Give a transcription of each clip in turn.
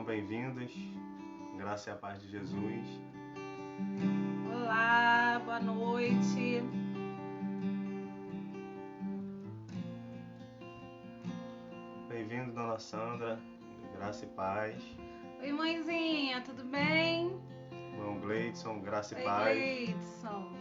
bem-vindos. Graça e a paz de Jesus. Olá, boa noite. Bem-vindo, Dona Sandra. Graça e paz. Oi, mãezinha, tudo bem? Irmão Gleidson, graça e Oi, paz. Gleidson.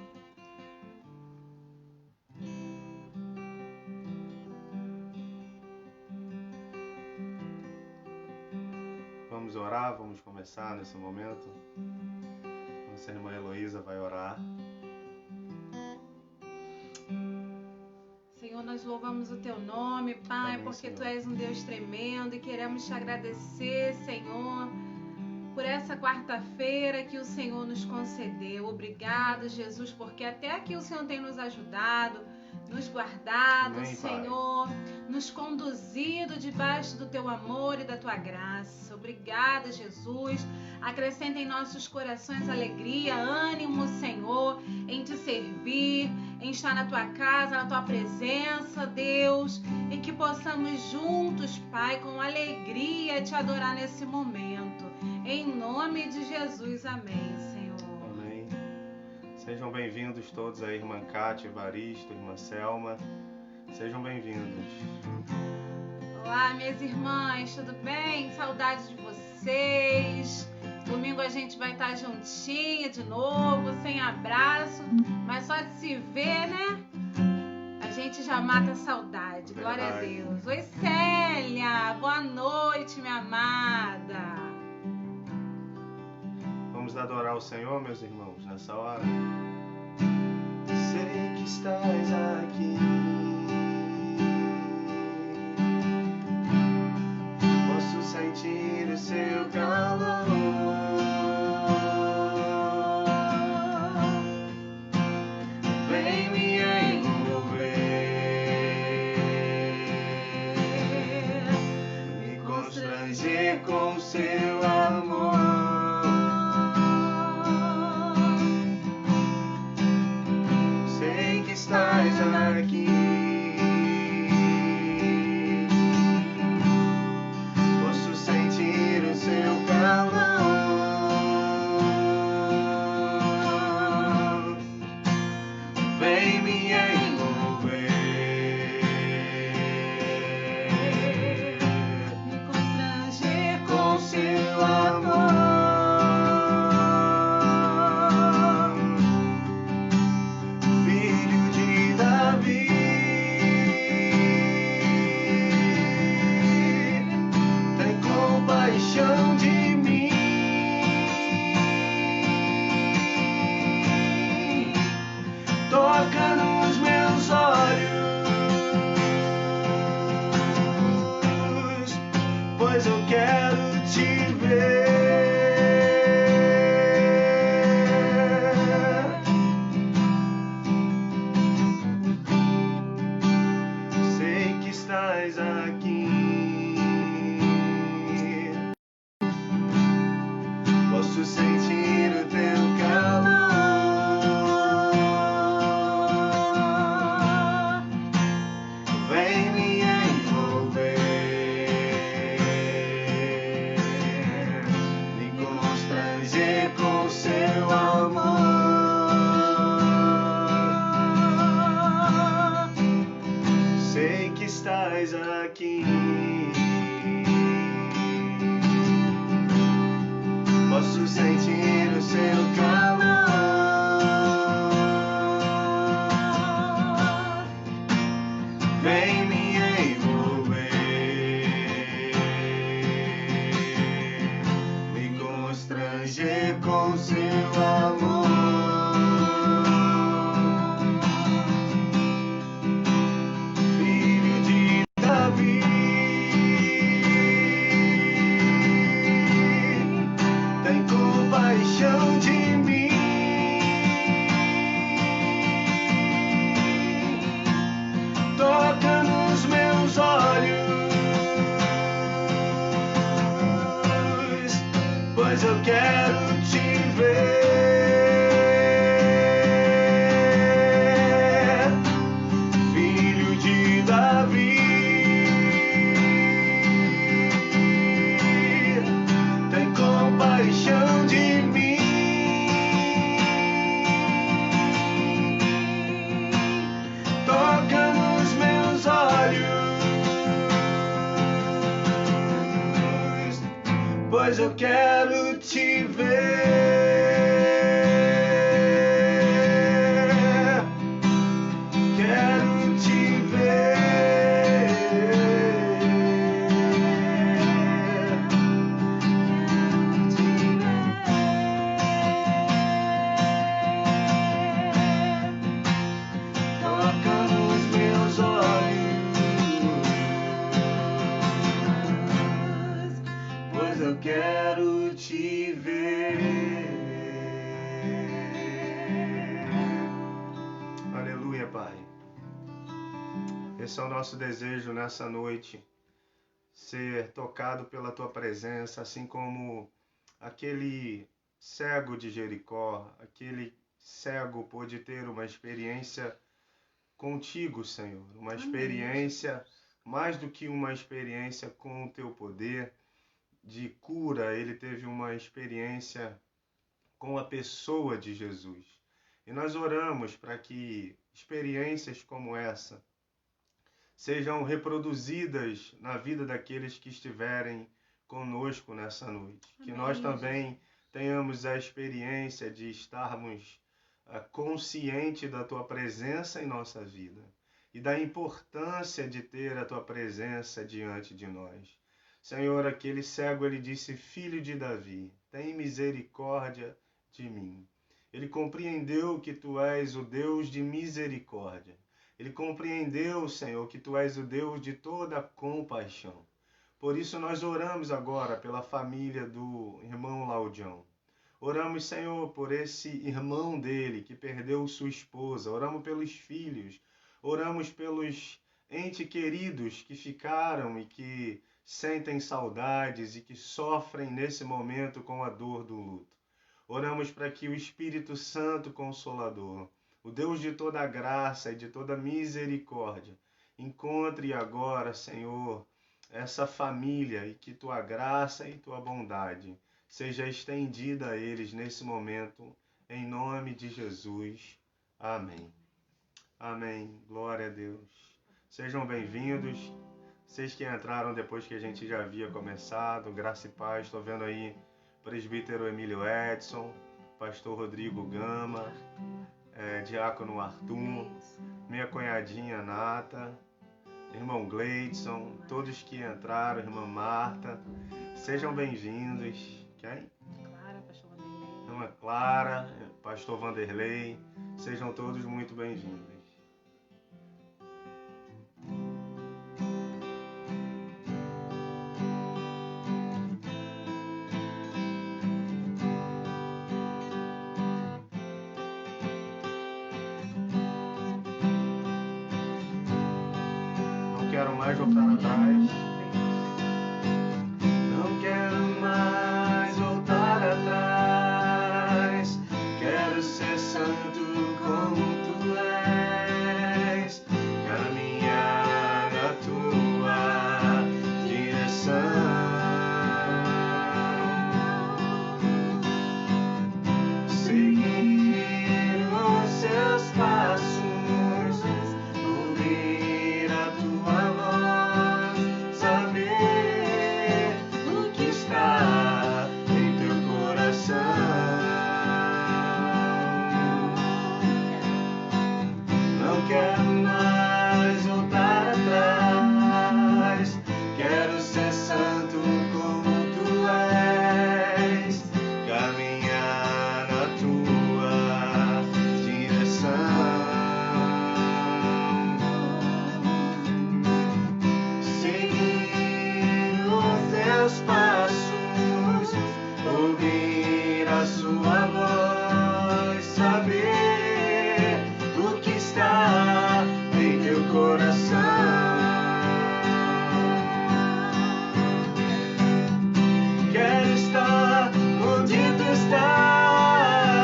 Vamos orar, vamos começar nesse momento. Nossa irmã Heloísa vai orar. Senhor, nós louvamos o Teu nome, Pai, Amém, porque Senhor. Tu és um Deus tremendo e queremos Te agradecer, Senhor, por essa quarta-feira que o Senhor nos concedeu. Obrigado, Jesus, porque até aqui o Senhor tem nos ajudado, nos guardado, Amém, Senhor, nos conduzido debaixo do Teu amor e da Tua graça. Obrigada, Jesus. Acrescenta em nossos corações alegria, ânimo, Senhor, em Te servir, em estar na Tua casa, na Tua presença, Deus, e que possamos juntos, Pai, com alegria Te adorar nesse momento. Em nome de Jesus, amém, Senhor. Amém. Sejam bem-vindos todos aí, irmã Cátia, Evaristo, irmã Selma. Sejam bem-vindos. Olá, minhas irmãs, tudo bem? Saudade de vocês. Domingo a gente vai estar juntinha de novo, sem abraço, mas só de se ver, né? A gente já mata a saudade. Glória a Verdade. Deus. Oi, Célia. Boa noite, minha amada. Vamos adorar o Senhor, meus irmãos, nessa hora. Sei que estás aqui. Posso sentir o seu calor. Vem me envolver, me constranger com seu amor. Sei que estás aqui. Posso sentir o seu calor. Vem me envolver, Me constranger com seu amor. Filho de Davi, tem compaixão de mim. Toca nos meus olhos, pois eu quero te ver. Sei que estás aqui. Posso sentir o teu calor. Vem me envolver, me constranger com seu amor. Sei que estás aqui. Posso sentir o seu calor. Vem me envolver, me constranger com seu amor. Filho de Davi, pois eu quero te ver. Quero te ver. Toca nos meus olhos, pois eu quero te ver. Aleluia, Pai. Esse é o nosso desejo nessa noite, ser tocado pela Tua presença, assim como aquele cego de Jericó, aquele cego pôde ter uma experiência contigo, Senhor, uma experiência, mais do que uma experiência com o Teu poder de cura, ele teve uma experiência com a pessoa de Jesus. E nós oramos para que experiências como essa sejam reproduzidas na vida daqueles que estiverem conosco nessa noite. Amém. Que nós também tenhamos a experiência de estarmos conscientes da Tua presença em nossa vida e da importância de ter a Tua presença diante de nós. Senhor, aquele cego, ele disse: Filho de Davi, tem misericórdia de mim. Ele compreendeu que Tu és o Deus de misericórdia. Ele compreendeu, Senhor, que Tu és o Deus de toda compaixão. Por isso nós oramos agora pela família do irmão Laudião. Oramos, Senhor, por esse irmão dele que perdeu sua esposa. Oramos pelos filhos. Oramos pelos entes queridos que ficaram e que sentem saudades e que sofrem nesse momento com a dor do luto. Oramos para que o Espírito Santo Consolador, o Deus de toda graça e de toda misericórdia, encontre agora, Senhor, essa família e que Tua graça e Tua bondade seja estendida a eles nesse momento, em nome de Jesus. Amém. Amém. Glória a Deus. Sejam bem-vindos. Vocês que entraram depois que a gente já havia começado, graça e paz. Estou vendo aí presbítero Emílio Edson, pastor Rodrigo Gama, diácono Arthur, minha cunhadinha Nata, irmão Gleidson, todos que entraram, irmã Marta, sejam bem-vindos. Quem? Clara, pastor Vanderlei. Irmã Clara, pastor Vanderlei, sejam todos muito bem-vindos. Não quero mais voltar atrás. Não quero mais voltar atrás. Quero ser santo como Tu és. Caminhar na Tua direção. Seguir os Seus passos. Ouvir a Tua voz. Saber o que está em Teu coração. Não quero mais voltar atrás. Quero ser santo como Tu és. Caminhar na Tua direção. Seguir os Teus passos. Ouvir a Sua voz. Saber o que está em Teu coração. Quero estar onde Tu estás.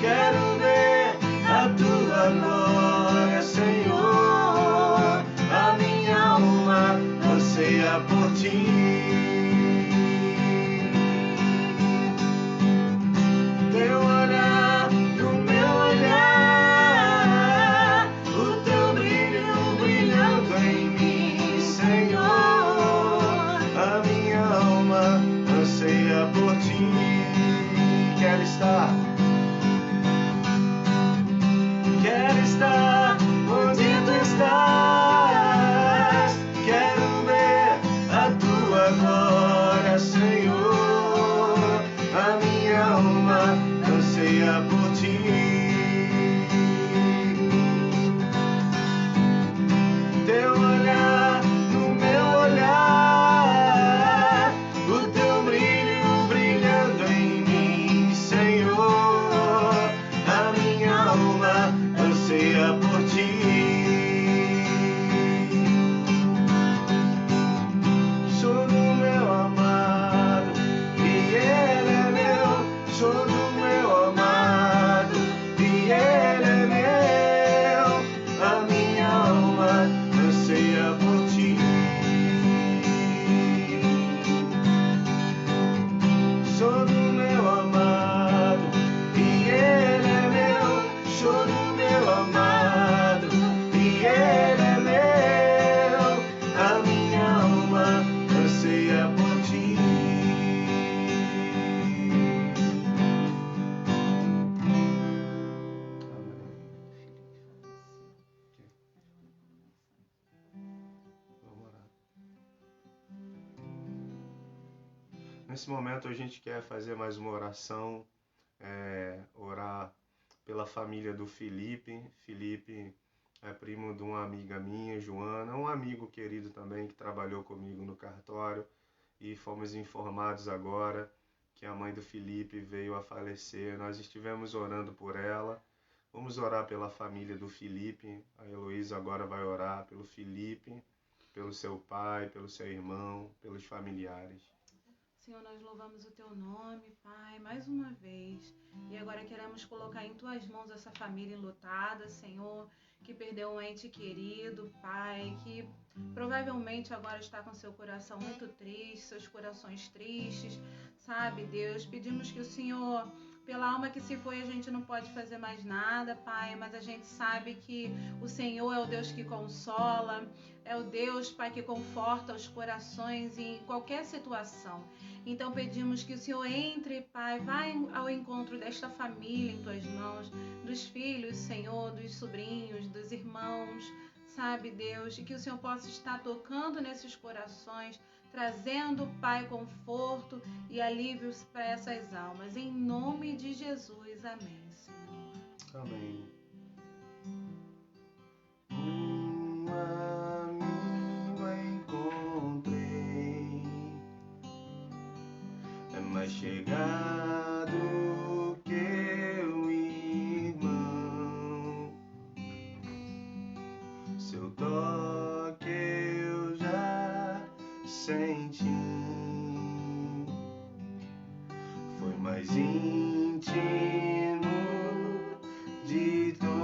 Quero ver a Tua glória, Senhor. A minha alma anseia por Ti. Teu olhar no meu olhar. O Teu brilho Nesse momento a gente quer fazer mais uma oração, orar pela família do Felipe. Felipe é primo de uma amiga minha, Joana, um amigo querido também que trabalhou comigo no cartório, e fomos informados agora que a mãe do Felipe veio a falecer. Nós estivemos orando por ela. Vamos orar pela família do Felipe. A Heloísa agora vai orar pelo Felipe, pelo seu pai, pelo seu irmão, pelos familiares. Senhor, nós louvamos o Teu nome, Pai, mais uma vez. E agora queremos colocar em Tuas mãos essa família enlutada, Senhor, que perdeu um ente querido, Pai, que provavelmente agora está com seu coração muito triste, seus corações tristes, sabe, Deus? Pedimos que o Senhor, pela alma que se foi, a gente não pode fazer mais nada, Pai, mas a gente sabe que o Senhor é o Deus que consola, é o Deus, Pai, que conforta os corações em qualquer situação. Então pedimos que o Senhor entre, Pai, vai ao encontro desta família em Tuas mãos, dos filhos, Senhor, dos sobrinhos, dos irmãos, sabe, Deus, e que o Senhor possa estar tocando nesses corações, trazendo, Pai, conforto e alívios para essas almas. Em nome de Jesus, amém, Senhor. Amém. Mais chegado que o irmão, seu toque eu já senti, foi mais íntimo de todos.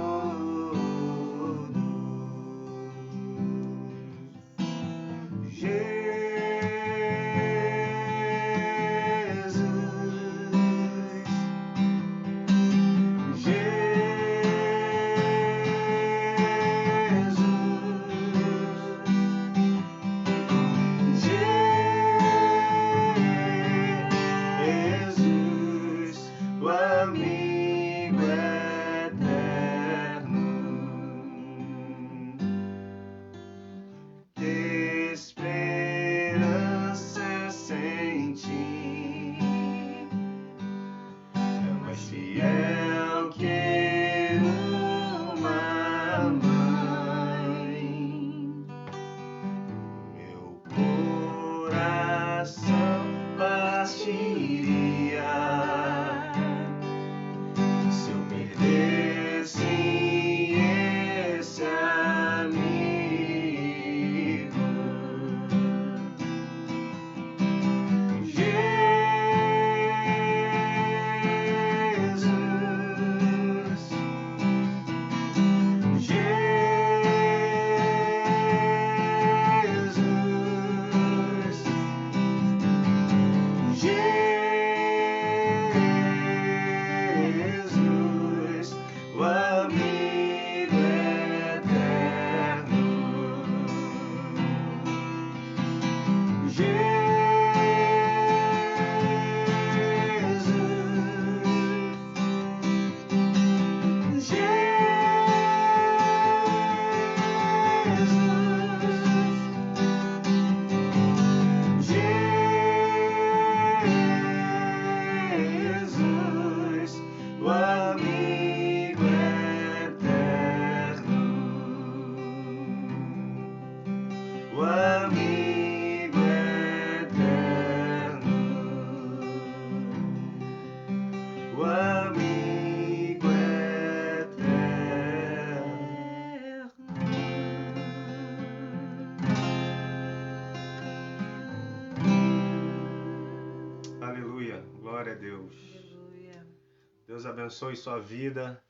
Glória a Deus. Aleluia. Deus abençoe sua vida,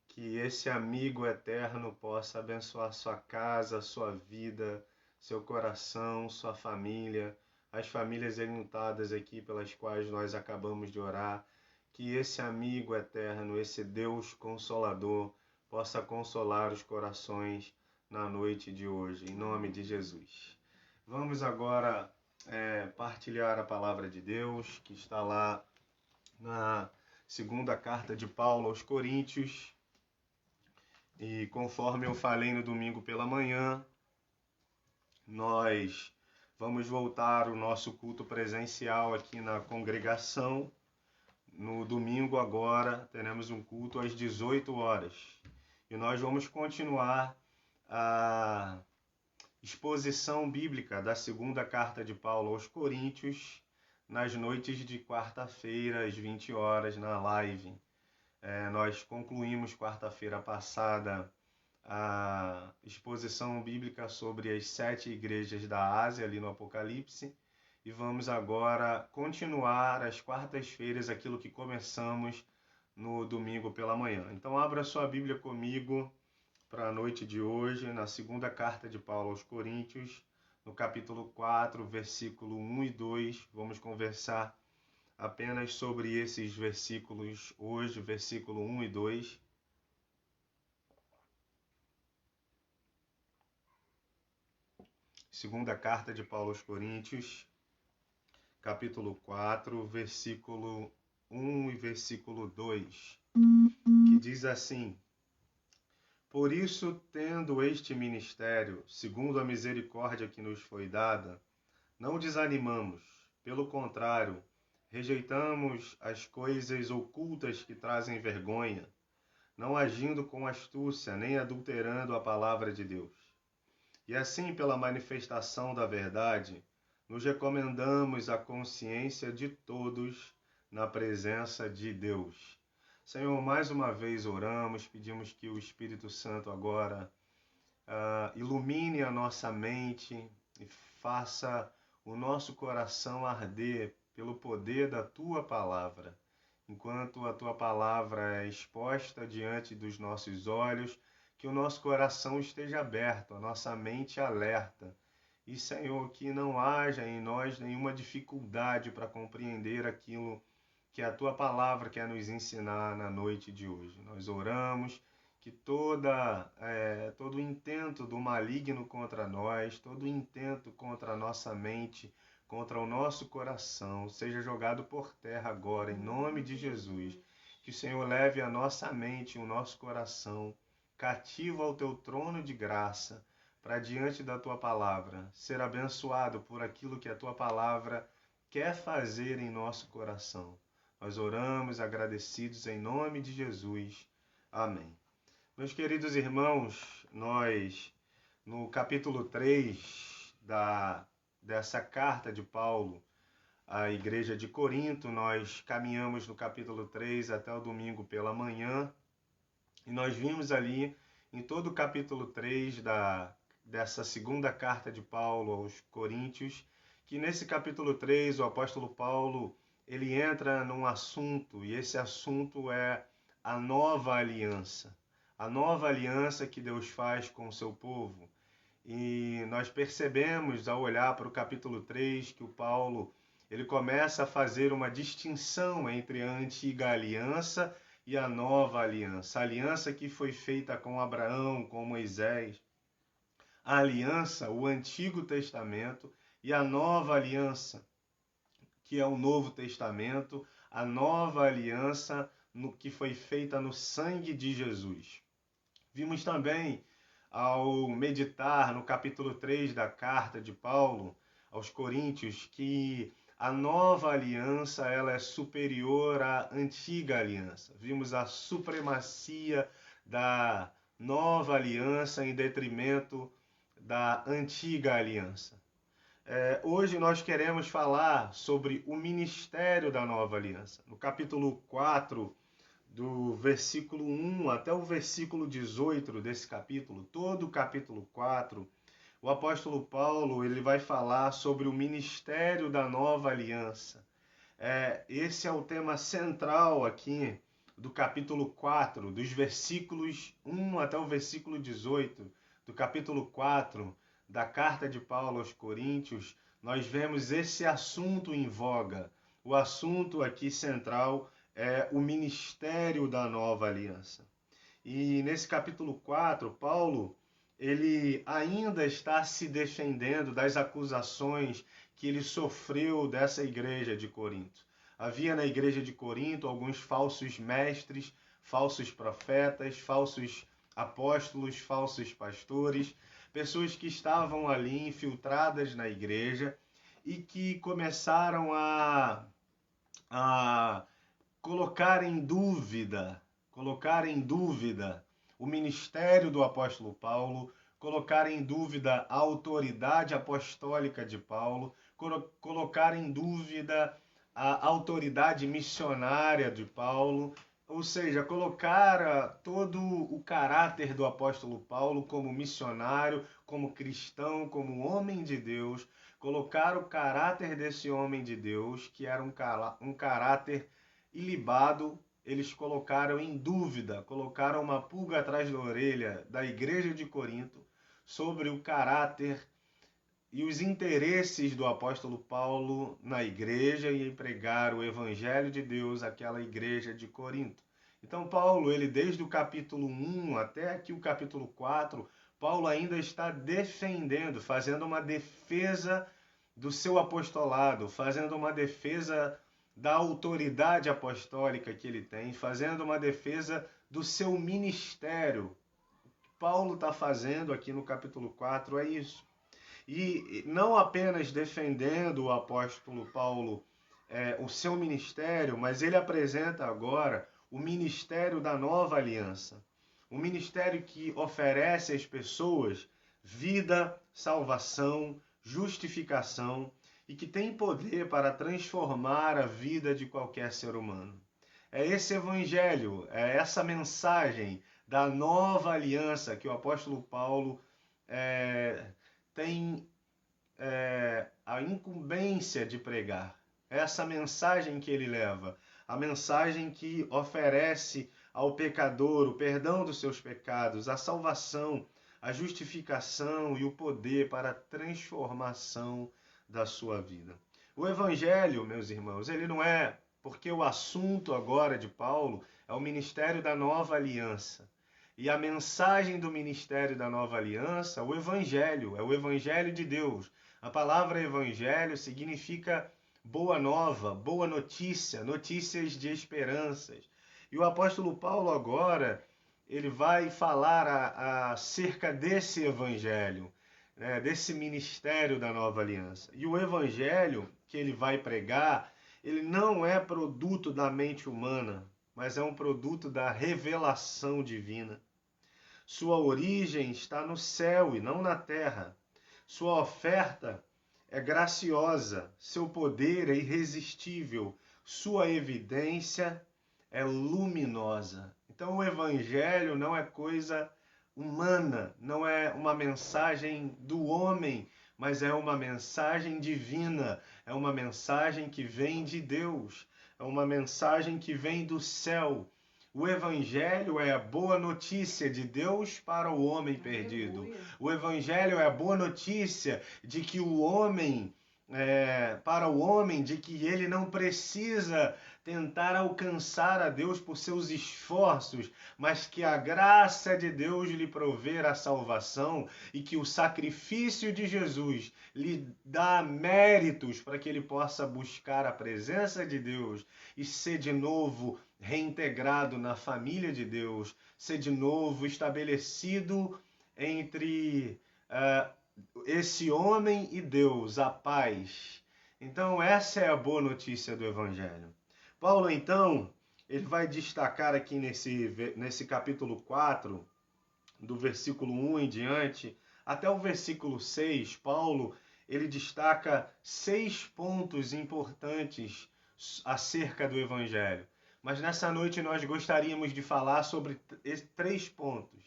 que esse amigo eterno possa abençoar sua casa, sua vida, seu coração, sua família, as famílias enlutadas aqui pelas quais nós acabamos de orar, que esse amigo eterno, esse Deus consolador, possa consolar os corações na noite de hoje, em nome de Jesus. Vamos agora partilhar a palavra de Deus, que está lá na segunda carta de Paulo aos Coríntios. E conforme eu falei no domingo pela manhã, nós Vamos voltar o nosso culto presencial aqui na congregação. No domingo agora teremos um culto às 18 horas. E nós vamos continuar a exposição bíblica da segunda carta de Paulo aos Coríntios nas noites de quarta-feira às 20 horas na live. Nós concluímos quarta-feira passada a exposição bíblica sobre as 7 igrejas da Ásia, ali no Apocalipse, e vamos agora continuar às quartas-feiras aquilo que começamos no domingo pela manhã. Então abra sua Bíblia comigo para a noite de hoje, na segunda carta de Paulo aos Coríntios, no capítulo 4, versículo 1 e 2. Vamos conversar apenas sobre esses versículos hoje, versículo 1 e 2. Segunda carta de Paulo aos Coríntios, capítulo 4, versículo 1 e versículo 2, que diz assim: Por isso, tendo este ministério, segundo a misericórdia que nos foi dada, não desanimamos, pelo contrário, rejeitamos as coisas ocultas que trazem vergonha, não agindo com astúcia, nem adulterando a palavra de Deus. E assim, pela manifestação da verdade, nos recomendamos à consciência de todos na presença de Deus. Senhor, mais uma vez oramos, pedimos que o Espírito Santo agora ilumine a nossa mente e faça o nosso coração arder pelo poder da Tua Palavra. Enquanto a Tua Palavra é exposta diante dos nossos olhos, que o nosso coração esteja aberto, a nossa mente alerta. E, Senhor, que não haja em nós nenhuma dificuldade para compreender aquilo que a Tua Palavra quer nos ensinar na noite de hoje. Nós oramos que todo intento do maligno contra nós, todo intento contra a nossa mente, contra o nosso coração, seja jogado por terra agora, em nome de Jesus. Que o Senhor leve a nossa mente e o nosso coração cativo ao Teu trono de graça, para diante da Tua Palavra, ser abençoado por aquilo que a Tua Palavra quer fazer em nosso coração. Nós oramos agradecidos em nome de Jesus. Amém. Meus queridos irmãos, nós, no capítulo 3 dessa carta de Paulo à igreja de Corinto, nós caminhamos no capítulo 3 até o domingo pela manhã, e nós vimos ali, em todo o capítulo 3 dessa segunda carta de Paulo aos Coríntios, que nesse capítulo 3 o apóstolo Paulo ele entra num assunto, e esse assunto é a nova aliança. A nova aliança que Deus faz com o seu povo. E nós percebemos, ao olhar para o capítulo 3, que o Paulo ele começa a fazer uma distinção entre a antiga aliança e a nova aliança. A aliança que foi feita com Abraão, com Moisés. A aliança, o Antigo Testamento, e a nova aliança, que é o Novo Testamento, a nova aliança que foi feita no sangue de Jesus. Vimos também, ao meditar no capítulo 3 da carta de Paulo aos Coríntios, que a nova aliança ela é superior à antiga aliança. Vimos a supremacia da nova aliança em detrimento da antiga aliança. Hoje nós queremos falar sobre o ministério da nova aliança. No capítulo 4, do versículo 1 até o versículo 18 desse capítulo, todo o capítulo 4, o apóstolo Paulo ele vai falar sobre o ministério da nova aliança. Esse é o tema central aqui do capítulo 4, dos versículos 1 até o versículo 18, do capítulo 4, da carta de Paulo aos Coríntios. Nós vemos esse assunto em voga. O assunto aqui central é o ministério da nova aliança. E nesse capítulo 4, Paulo ele ainda está se defendendo das acusações que ele sofreu dessa igreja de Corinto. Havia na igreja de Corinto alguns falsos mestres, falsos profetas, falsos apóstolos, falsos pastores, pessoas que estavam ali infiltradas na igreja e que começaram a colocar em dúvida o ministério do apóstolo Paulo, colocar em dúvida a autoridade apostólica de Paulo, colocar em dúvida a autoridade missionária de Paulo, ou seja, colocar todo o caráter do apóstolo Paulo como missionário, como cristão, como homem de Deus, colocar o caráter desse homem de Deus, que era um caráter ilibado, eles colocaram em dúvida, colocaram uma pulga atrás da orelha da igreja de Corinto sobre o caráter e os interesses do apóstolo Paulo na igreja e em pregar o evangelho de Deus àquela igreja de Corinto. Então Paulo, ele desde o capítulo 1 até aqui o capítulo 4, Paulo ainda está defendendo, fazendo uma defesa do seu apostolado, fazendo uma defesa da autoridade apostólica que ele tem, fazendo uma defesa do seu ministério. O que Paulo está fazendo aqui no capítulo 4 é isso. E não apenas defendendo o apóstolo Paulo, o seu ministério, mas ele apresenta agora o ministério da nova aliança. Um ministério que oferece às pessoas vida, salvação, justificação e que tem poder para transformar a vida de qualquer ser humano. É esse evangelho, é essa mensagem da nova aliança que o apóstolo Paulo tem a incumbência de pregar. É essa mensagem que ele leva, a mensagem que oferece ao pecador o perdão dos seus pecados, a salvação, a justificação e o poder para a transformação da sua vida. O evangelho, meus irmãos, ele não é, porque o assunto agora de Paulo é o ministério da nova aliança. E a mensagem do ministério da nova aliança, o evangelho, é o evangelho de Deus. A palavra evangelho significa boa nova, boa notícia, notícias de esperanças. E o apóstolo Paulo agora, ele vai falar acerca desse evangelho, desse ministério da nova aliança. E o evangelho que ele vai pregar, ele não é produto da mente humana, mas é um produto da revelação divina. Sua origem está no céu e não na terra. Sua oferta é graciosa, seu poder é irresistível, sua evidência é luminosa. Então o evangelho não é coisa humana, não é uma mensagem do homem, mas é uma mensagem divina, é uma mensagem que vem de Deus, é uma mensagem que vem do céu. O evangelho é a boa notícia de Deus para o homem perdido. O evangelho é a boa notícia de que o homem, para o homem, de que ele não precisa tentar alcançar a Deus por seus esforços, mas que a graça de Deus lhe prover a salvação e que o sacrifício de Jesus lhe dá méritos para que ele possa buscar a presença de Deus e ser de novo reintegrado na família de Deus, ser de novo estabelecido entre esse homem e Deus, a paz. Então essa é a boa notícia do Evangelho. Paulo, então, ele vai destacar aqui nesse capítulo 4, do versículo 1 em diante, até o versículo 6, Paulo, ele destaca 6 pontos importantes acerca do Evangelho. Mas nessa noite nós gostaríamos de falar sobre 3 pontos.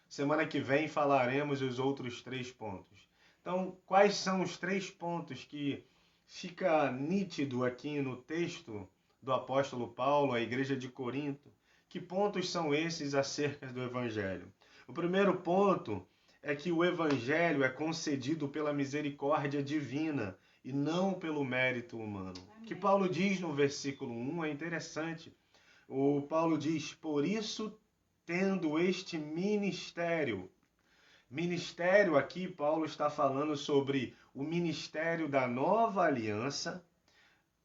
Semana que vem falaremos os outros 3 pontos. Então, quais são os 3 pontos que fica nítido aqui no texto do apóstolo Paulo à igreja de Corinto? Que pontos são esses acerca do Evangelho? O primeiro ponto é que o Evangelho é concedido pela misericórdia divina e não pelo mérito humano. O que Paulo diz no versículo 1 é interessante. O Paulo diz, por isso, tendo este ministério. Ministério aqui, Paulo está falando sobre o ministério da nova aliança,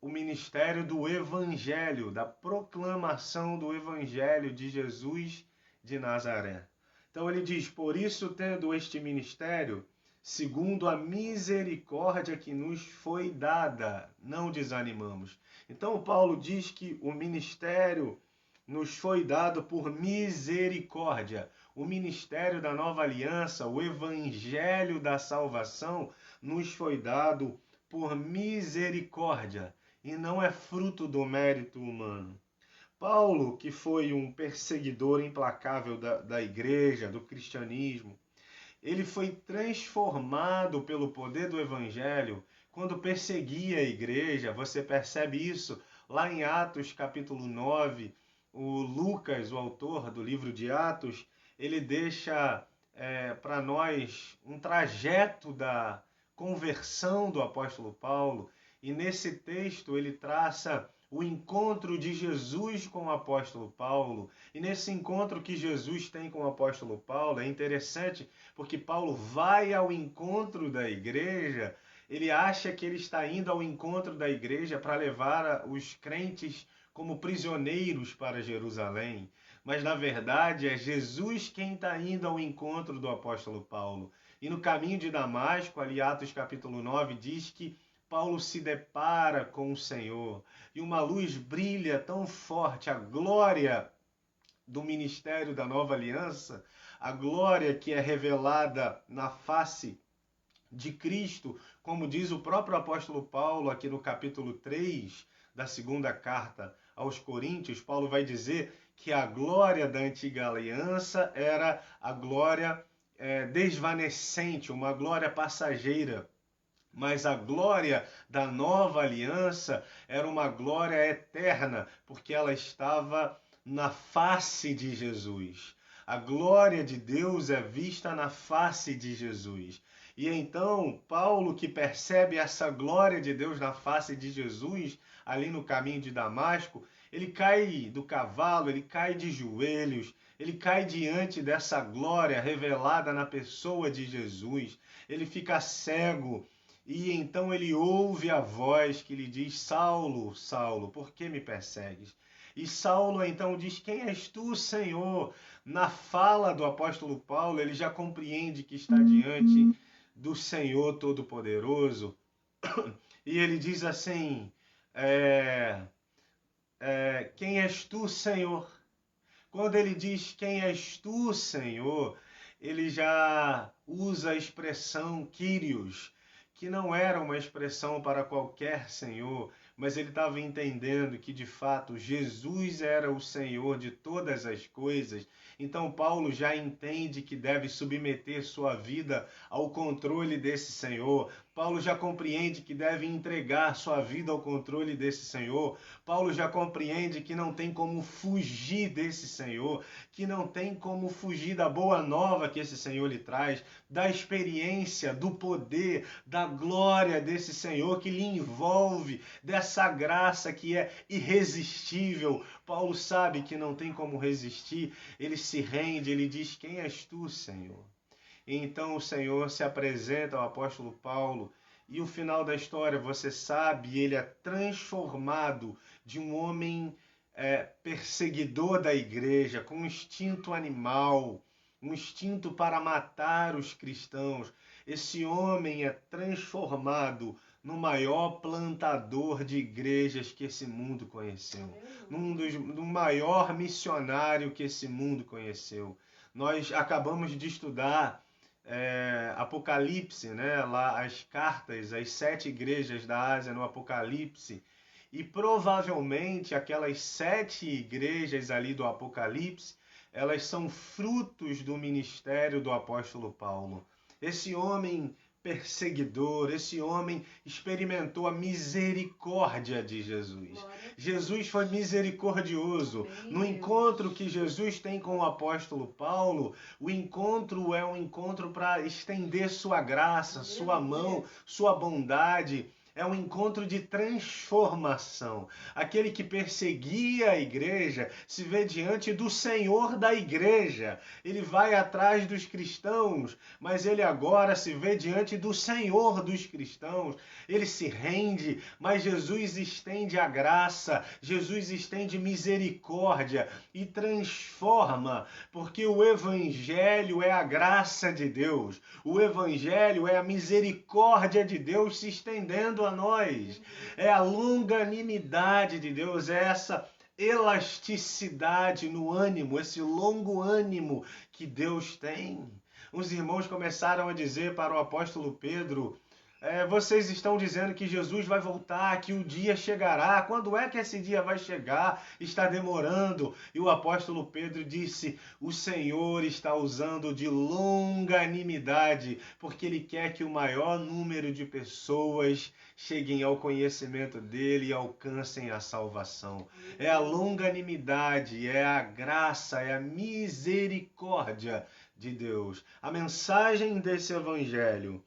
o ministério do Evangelho, da proclamação do Evangelho de Jesus de Nazaré. Então ele diz, por isso tendo este ministério, segundo a misericórdia que nos foi dada, não desanimamos. Então Paulo diz que o ministério nos foi dado por misericórdia. O ministério da nova aliança, o evangelho da salvação, nos foi dado por misericórdia e não é fruto do mérito humano. Paulo, que foi um perseguidor implacável da igreja, do cristianismo, ele foi transformado pelo poder do evangelho quando perseguia a igreja. Você percebe isso lá em Atos capítulo 9. O Lucas, o autor do livro de Atos, ele deixa para nós um trajeto da conversão do apóstolo Paulo. E nesse texto ele traça o encontro de Jesus com o apóstolo Paulo. E nesse encontro que Jesus tem com o apóstolo Paulo, é interessante porque Paulo vai ao encontro da igreja, ele acha que ele está indo ao encontro da igreja para levar os crentes como prisioneiros para Jerusalém. Mas na verdade é Jesus quem está indo ao encontro do apóstolo Paulo. E no caminho de Damasco, ali Atos capítulo 9, diz que Paulo se depara com o Senhor e uma luz brilha tão forte, a glória do ministério da nova aliança, a glória que é revelada na face de Cristo, como diz o próprio apóstolo Paulo aqui no capítulo 3 da segunda carta aos Coríntios. Paulo vai dizer que a glória da antiga aliança era a glória desvanecente, uma glória passageira. Mas a glória da nova aliança era uma glória eterna, porque ela estava na face de Jesus. A glória de Deus é vista na face de Jesus. E então, Paulo, que percebe essa glória de Deus na face de Jesus, ali no caminho de Damasco, ele cai do cavalo, ele cai de joelhos, ele cai diante dessa glória revelada na pessoa de Jesus. Ele fica cego. E então ele ouve a voz que lhe diz, Saulo, Saulo, por que me persegues? E Saulo então diz, quem és tu, Senhor? Na fala do apóstolo Paulo, ele já compreende que está diante do Senhor Todo-Poderoso. E ele diz assim, quem és tu, Senhor? Quando ele diz, quem és tu, Senhor? Ele já usa a expressão Kyrios, que não era uma expressão para qualquer Senhor, mas ele estava entendendo que, de fato, Jesus era o Senhor de todas as coisas. Então, Paulo já entende que deve submeter sua vida ao controle desse Senhor. Paulo já compreende que deve entregar sua vida ao controle desse Senhor. Paulo já compreende que não tem como fugir desse Senhor, que não tem como fugir da boa nova que esse Senhor lhe traz, da experiência, do poder, da glória desse Senhor que lhe envolve, dessa graça que é irresistível. Paulo sabe que não tem como resistir, ele se rende, ele diz, quem és tu, Senhor? E então o Senhor se apresenta ao apóstolo Paulo e o final da história, você sabe, ele é transformado de um homem perseguidor da igreja, com um instinto animal, um instinto para matar os cristãos. Esse homem é transformado no maior plantador de igrejas que esse mundo conheceu, no maior missionário que esse mundo conheceu. Nós acabamos de estudar Apocalipse, né? Lá as cartas, as 7 igrejas da Ásia no Apocalipse, e provavelmente aquelas 7 igrejas ali do Apocalipse, elas são frutos do ministério do apóstolo Paulo. Esse homem perseguidor, esse homem experimentou a misericórdia de Jesus. Jesus foi misericordioso. No encontro que Jesus tem com o apóstolo Paulo, o encontro é um encontro para estender sua graça, sua mão, sua bondade. É um encontro de transformação. Aquele que perseguia a igreja se vê diante do Senhor da igreja. Ele vai atrás dos cristãos, mas ele agora se vê diante do Senhor dos cristãos. Ele se rende, mas Jesus estende a graça, Jesus estende misericórdia e transforma, porque o Evangelho é a graça de Deus. O Evangelho é a misericórdia de Deus se estendendo a nós. É a longanimidade de Deus, é essa elasticidade no ânimo, esse longo ânimo que Deus tem. Os irmãos começaram a dizer para o apóstolo Pedro: vocês estão dizendo que Jesus vai voltar, que o dia chegará. Quando é que esse dia vai chegar? Está demorando. E o apóstolo Pedro disse: o Senhor está usando de longanimidade, porque Ele quer que o maior número de pessoas cheguem ao conhecimento dEle e alcancem a salvação. É a longanimidade, é a graça, é a misericórdia de Deus. A mensagem desse evangelho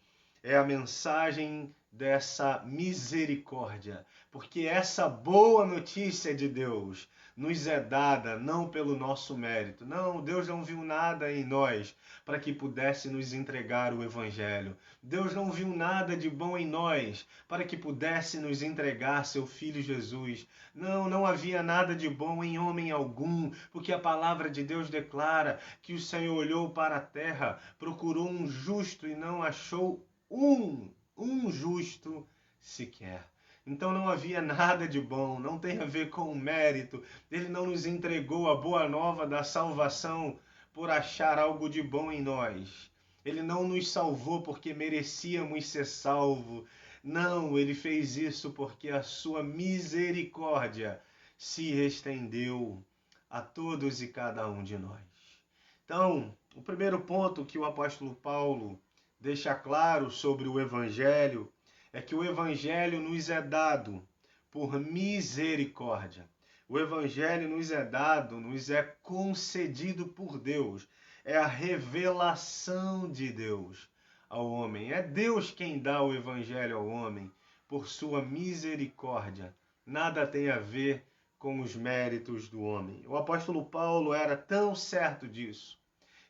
é a mensagem dessa misericórdia, porque essa boa notícia de Deus nos é dada não pelo nosso mérito. Não, Deus não viu nada em nós para que pudesse nos entregar o Evangelho. Deus não viu nada de bom em nós para que pudesse nos entregar seu Filho Jesus. Não, não havia nada de bom em homem algum, porque a palavra de Deus declara que o Senhor olhou para a terra, procurou um justo e não achou um justo sequer. Então não havia nada de bom, não tem a ver com o mérito. Ele não nos entregou a boa nova da salvação por achar algo de bom em nós. Ele não nos salvou porque merecíamos ser salvos. Não, ele fez isso porque a sua misericórdia se estendeu a todos e cada um de nós. Então, o primeiro ponto que o apóstolo Paulo deixa claro sobre o Evangelho é que o Evangelho nos é dado por misericórdia. O Evangelho nos é dado, nos é concedido por Deus. É a revelação de Deus ao homem. É Deus quem dá o Evangelho ao homem por sua misericórdia. Nada tem a ver com os méritos do homem. O apóstolo Paulo era tão certo disso,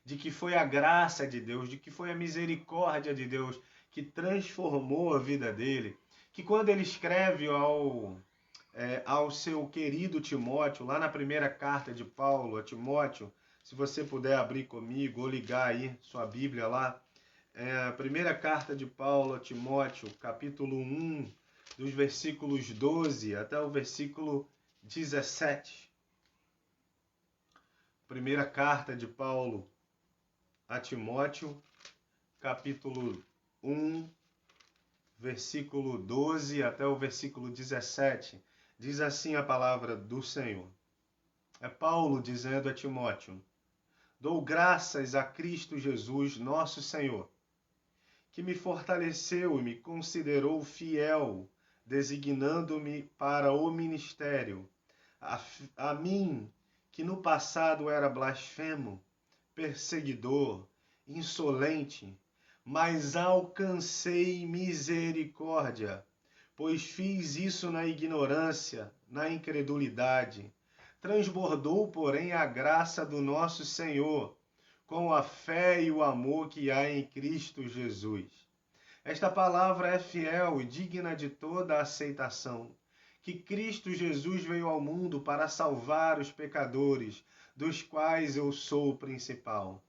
de que foi a graça de Deus, de que foi a misericórdia de Deus que transformou a vida dele, que quando ele escreve ao seu querido Timóteo, lá na primeira carta de Paulo a Timóteo, se você puder abrir comigo ou ligar aí sua Bíblia lá, a primeira carta de Paulo a Timóteo, capítulo 1, dos versículos 12 até o versículo 17. Primeira carta de Paulo a Timóteo, capítulo 1, versículo 12 até o versículo 17. Diz assim a palavra do Senhor. É Paulo dizendo a Timóteo: dou graças a Cristo Jesus, nosso Senhor, que me fortaleceu e me considerou fiel, designando-me para o ministério. A mim, que no passado era blasfemo, perseguidor, insolente, mas alcancei misericórdia, pois fiz isso na ignorância, na incredulidade. Transbordou, porém, a graça do nosso Senhor, com a fé e o amor que há em Cristo Jesus. Esta palavra é fiel e digna de toda aceitação, que Cristo Jesus veio ao mundo para salvar os pecadores, dos quais eu sou o principal.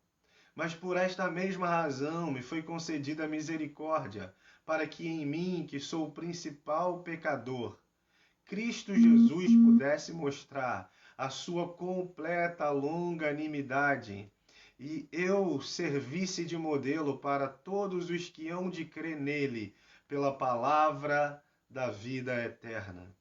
Mas por esta mesma razão me foi concedida a misericórdia, para que em mim, que sou o principal pecador, Cristo Jesus pudesse mostrar a sua completa longanimidade e eu servisse de modelo para todos os que hão de crer nele, pela palavra da vida eterna.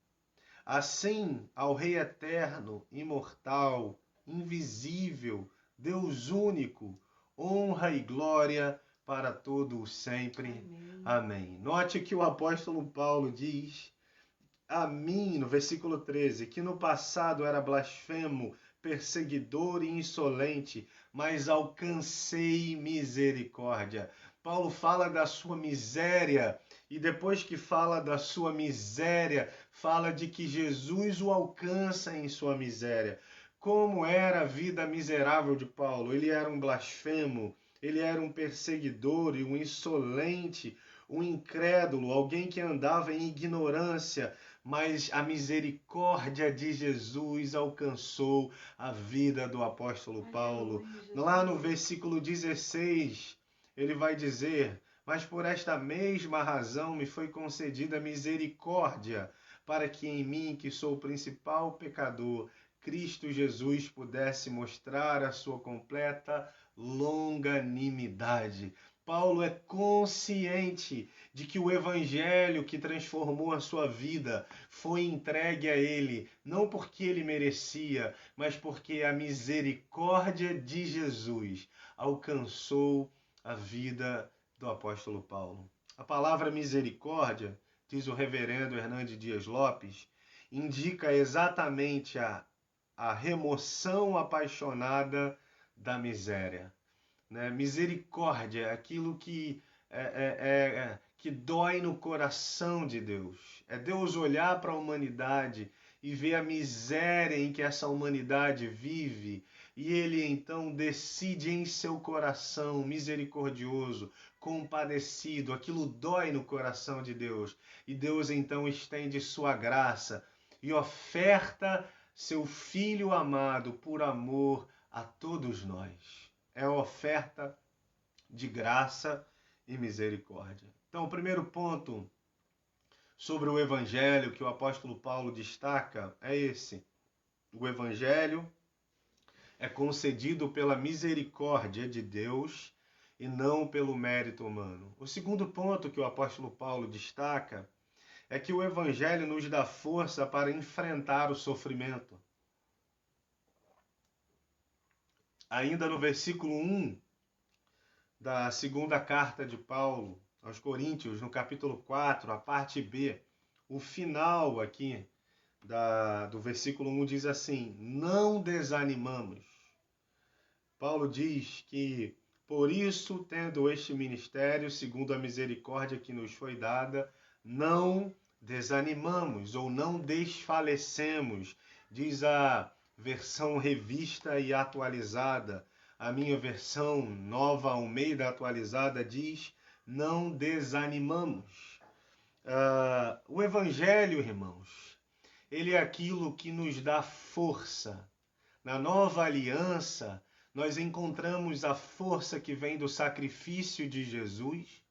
Assim, ao Rei eterno, imortal, invisível, Deus único, honra e glória para todo o sempre. Amém. Amém. Note que o apóstolo Paulo diz a mim, no versículo 13, que no passado era blasfemo, perseguidor e insolente, mas alcancei misericórdia. Paulo fala da sua miséria e depois que fala da sua miséria, fala de que Jesus o alcança em sua miséria. Como era a vida miserável de Paulo? Ele era um blasfemo, ele era um perseguidor e um insolente, um incrédulo, alguém que andava em ignorância, mas a misericórdia de Jesus alcançou a vida do apóstolo Paulo. Lá no versículo 16, ele vai dizer: mas por esta mesma razão me foi concedida misericórdia, para que em mim, que sou o principal pecador, Cristo Jesus pudesse mostrar a sua completa longanimidade. Paulo é consciente de que o evangelho que transformou a sua vida foi entregue a ele, não porque ele merecia, mas porque a misericórdia de Jesus alcançou a vida do apóstolo Paulo. A palavra misericórdia, diz o reverendo Hernandes Dias Lopes, indica exatamente a remoção apaixonada da miséria. Né? Misericórdia é aquilo que que dói no coração de Deus. É Deus olhar para a humanidade e ver a miséria em que essa humanidade vive, e ele então decide em seu coração misericordioso, compadecido, aquilo dói no coração de Deus, e Deus então estende sua graça e oferta seu Filho amado por amor a todos nós. É a oferta de graça e misericórdia. Então, o primeiro ponto sobre o Evangelho que o apóstolo Paulo destaca é esse. O Evangelho é concedido pela misericórdia de Deus e não pelo mérito humano. O segundo ponto que o apóstolo Paulo destaca é que o Evangelho nos dá força para enfrentar o sofrimento. Ainda no versículo 1 da segunda carta de Paulo aos Coríntios, no capítulo 4, a parte B, o final aqui do versículo 1 diz assim: não desanimamos. Paulo diz que, por isso, tendo este ministério, segundo a misericórdia que nos foi dada, não desanimamos ou não desfalecemos, diz a versão revista e atualizada. A minha versão nova Almeida atualizada diz: não desanimamos. O Evangelho, irmãos, ele é aquilo que nos dá força. Na nova aliança, nós encontramos a força que vem do sacrifício de Jesus,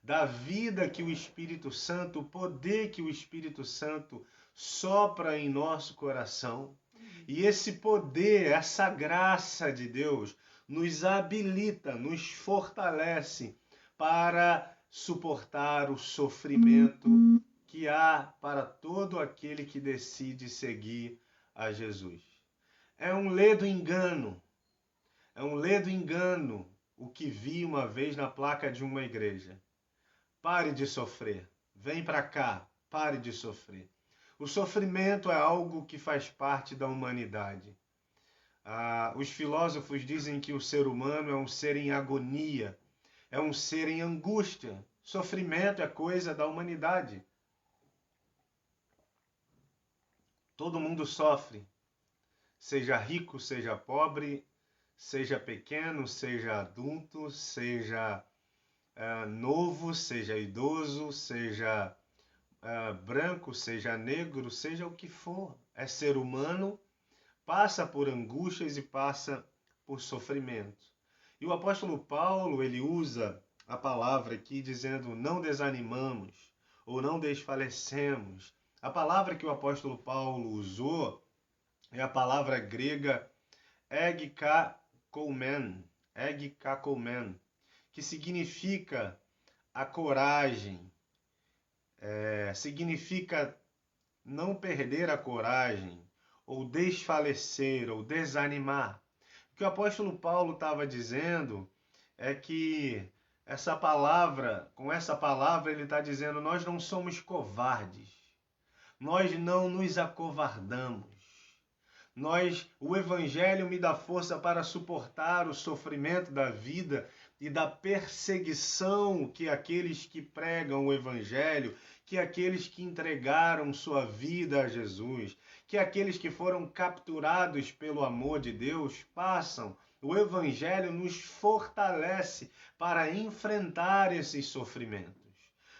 da vida que o Espírito Santo, o poder que o Espírito Santo sopra em nosso coração. E esse poder, essa graça de Deus, nos habilita, nos fortalece para suportar o sofrimento que há para todo aquele que decide seguir a Jesus. É um ledo engano o que vi uma vez na placa de uma igreja. Pare de sofrer, vem para cá, pare de sofrer. O sofrimento é algo que faz parte da humanidade. Os filósofos dizem que o ser humano é um ser em agonia, é um ser em angústia. Sofrimento é coisa da humanidade. Todo mundo sofre, seja rico, seja pobre, seja pequeno, seja adulto, seja novo, seja idoso, seja branco, seja negro, seja o que for. É ser humano, passa por angústias e passa por sofrimento. E o apóstolo Paulo, ele usa a palavra aqui dizendo: não desanimamos ou não desfalecemos. A palavra que o apóstolo Paulo usou é a palavra grega egkakoumen, que significa a coragem, significa não perder a coragem, ou desfalecer, ou desanimar. O que o apóstolo Paulo estava dizendo é que com essa palavra ele está dizendo: nós não somos covardes, nós não nos acovardamos, O Evangelho me dá força para suportar o sofrimento da vida e da perseguição que aqueles que pregam o Evangelho, que aqueles que entregaram sua vida a Jesus, que aqueles que foram capturados pelo amor de Deus passam. O Evangelho nos fortalece para enfrentar esses sofrimentos.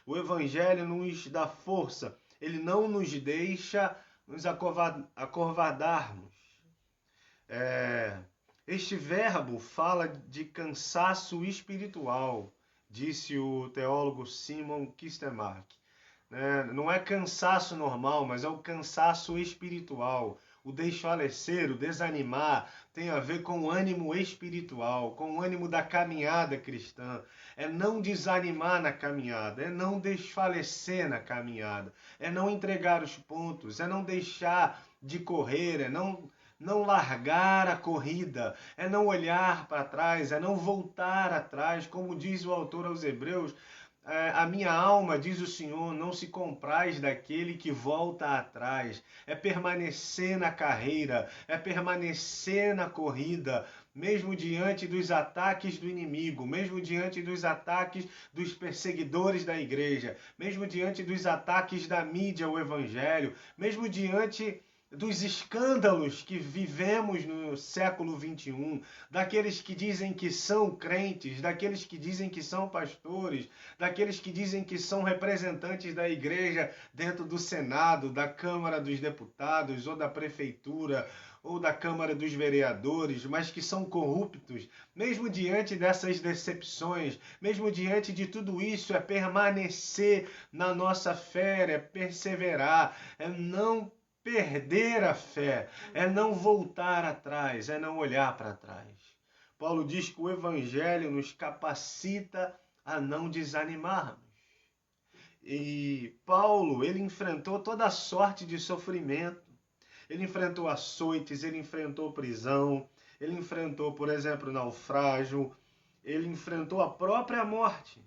O Evangelho nos dá força, ele não nos deixa nos acovardarmos. Este verbo fala de cansaço espiritual, disse o teólogo Simon Kistemaker. Não é cansaço normal, mas é o cansaço espiritual. O desfalecer, o desanimar, tem a ver com o ânimo espiritual, com o ânimo da caminhada cristã. É não desanimar na caminhada, é não desfalecer na caminhada, é não entregar os pontos, é não deixar de correr, é não largar a corrida, é não olhar para trás, é não voltar atrás, como diz o autor aos Hebreus. A minha alma, diz o Senhor, não se compraz daquele que volta atrás. É permanecer na carreira, é permanecer na corrida, mesmo diante dos ataques do inimigo, mesmo diante dos ataques dos perseguidores da igreja, mesmo diante dos ataques da mídia ao evangelho, mesmo diante dos escândalos que vivemos no século XXI, daqueles que dizem que são crentes, daqueles que dizem que são pastores, daqueles que dizem que são representantes da igreja dentro do Senado, da Câmara dos Deputados, ou da Prefeitura, ou da Câmara dos Vereadores, mas que são corruptos. Mesmo diante dessas decepções, mesmo diante de tudo isso, é permanecer na nossa fé, é perseverar, é não perder a fé, é não voltar atrás, é não olhar para trás. Paulo diz que o Evangelho nos capacita a não desanimarmos. E Paulo, ele enfrentou toda sorte de sofrimento. Ele enfrentou açoites, ele enfrentou prisão, ele enfrentou, por exemplo, naufrágio, ele enfrentou a própria morte.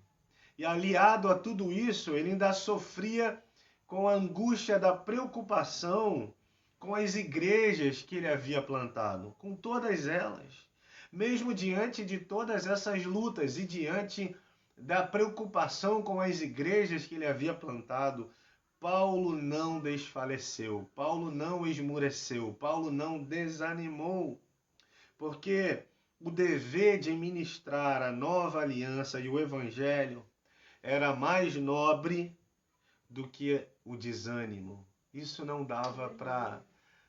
E aliado a tudo isso, ele ainda sofria com a angústia da preocupação com as igrejas que ele havia plantado, com todas elas. Mesmo diante de todas essas lutas e diante da preocupação com as igrejas que ele havia plantado, Paulo não desfaleceu, Paulo não esmureceu, Paulo não desanimou, porque o dever de ministrar a nova aliança e o evangelho era mais nobre do que o desânimo. Isso não dava para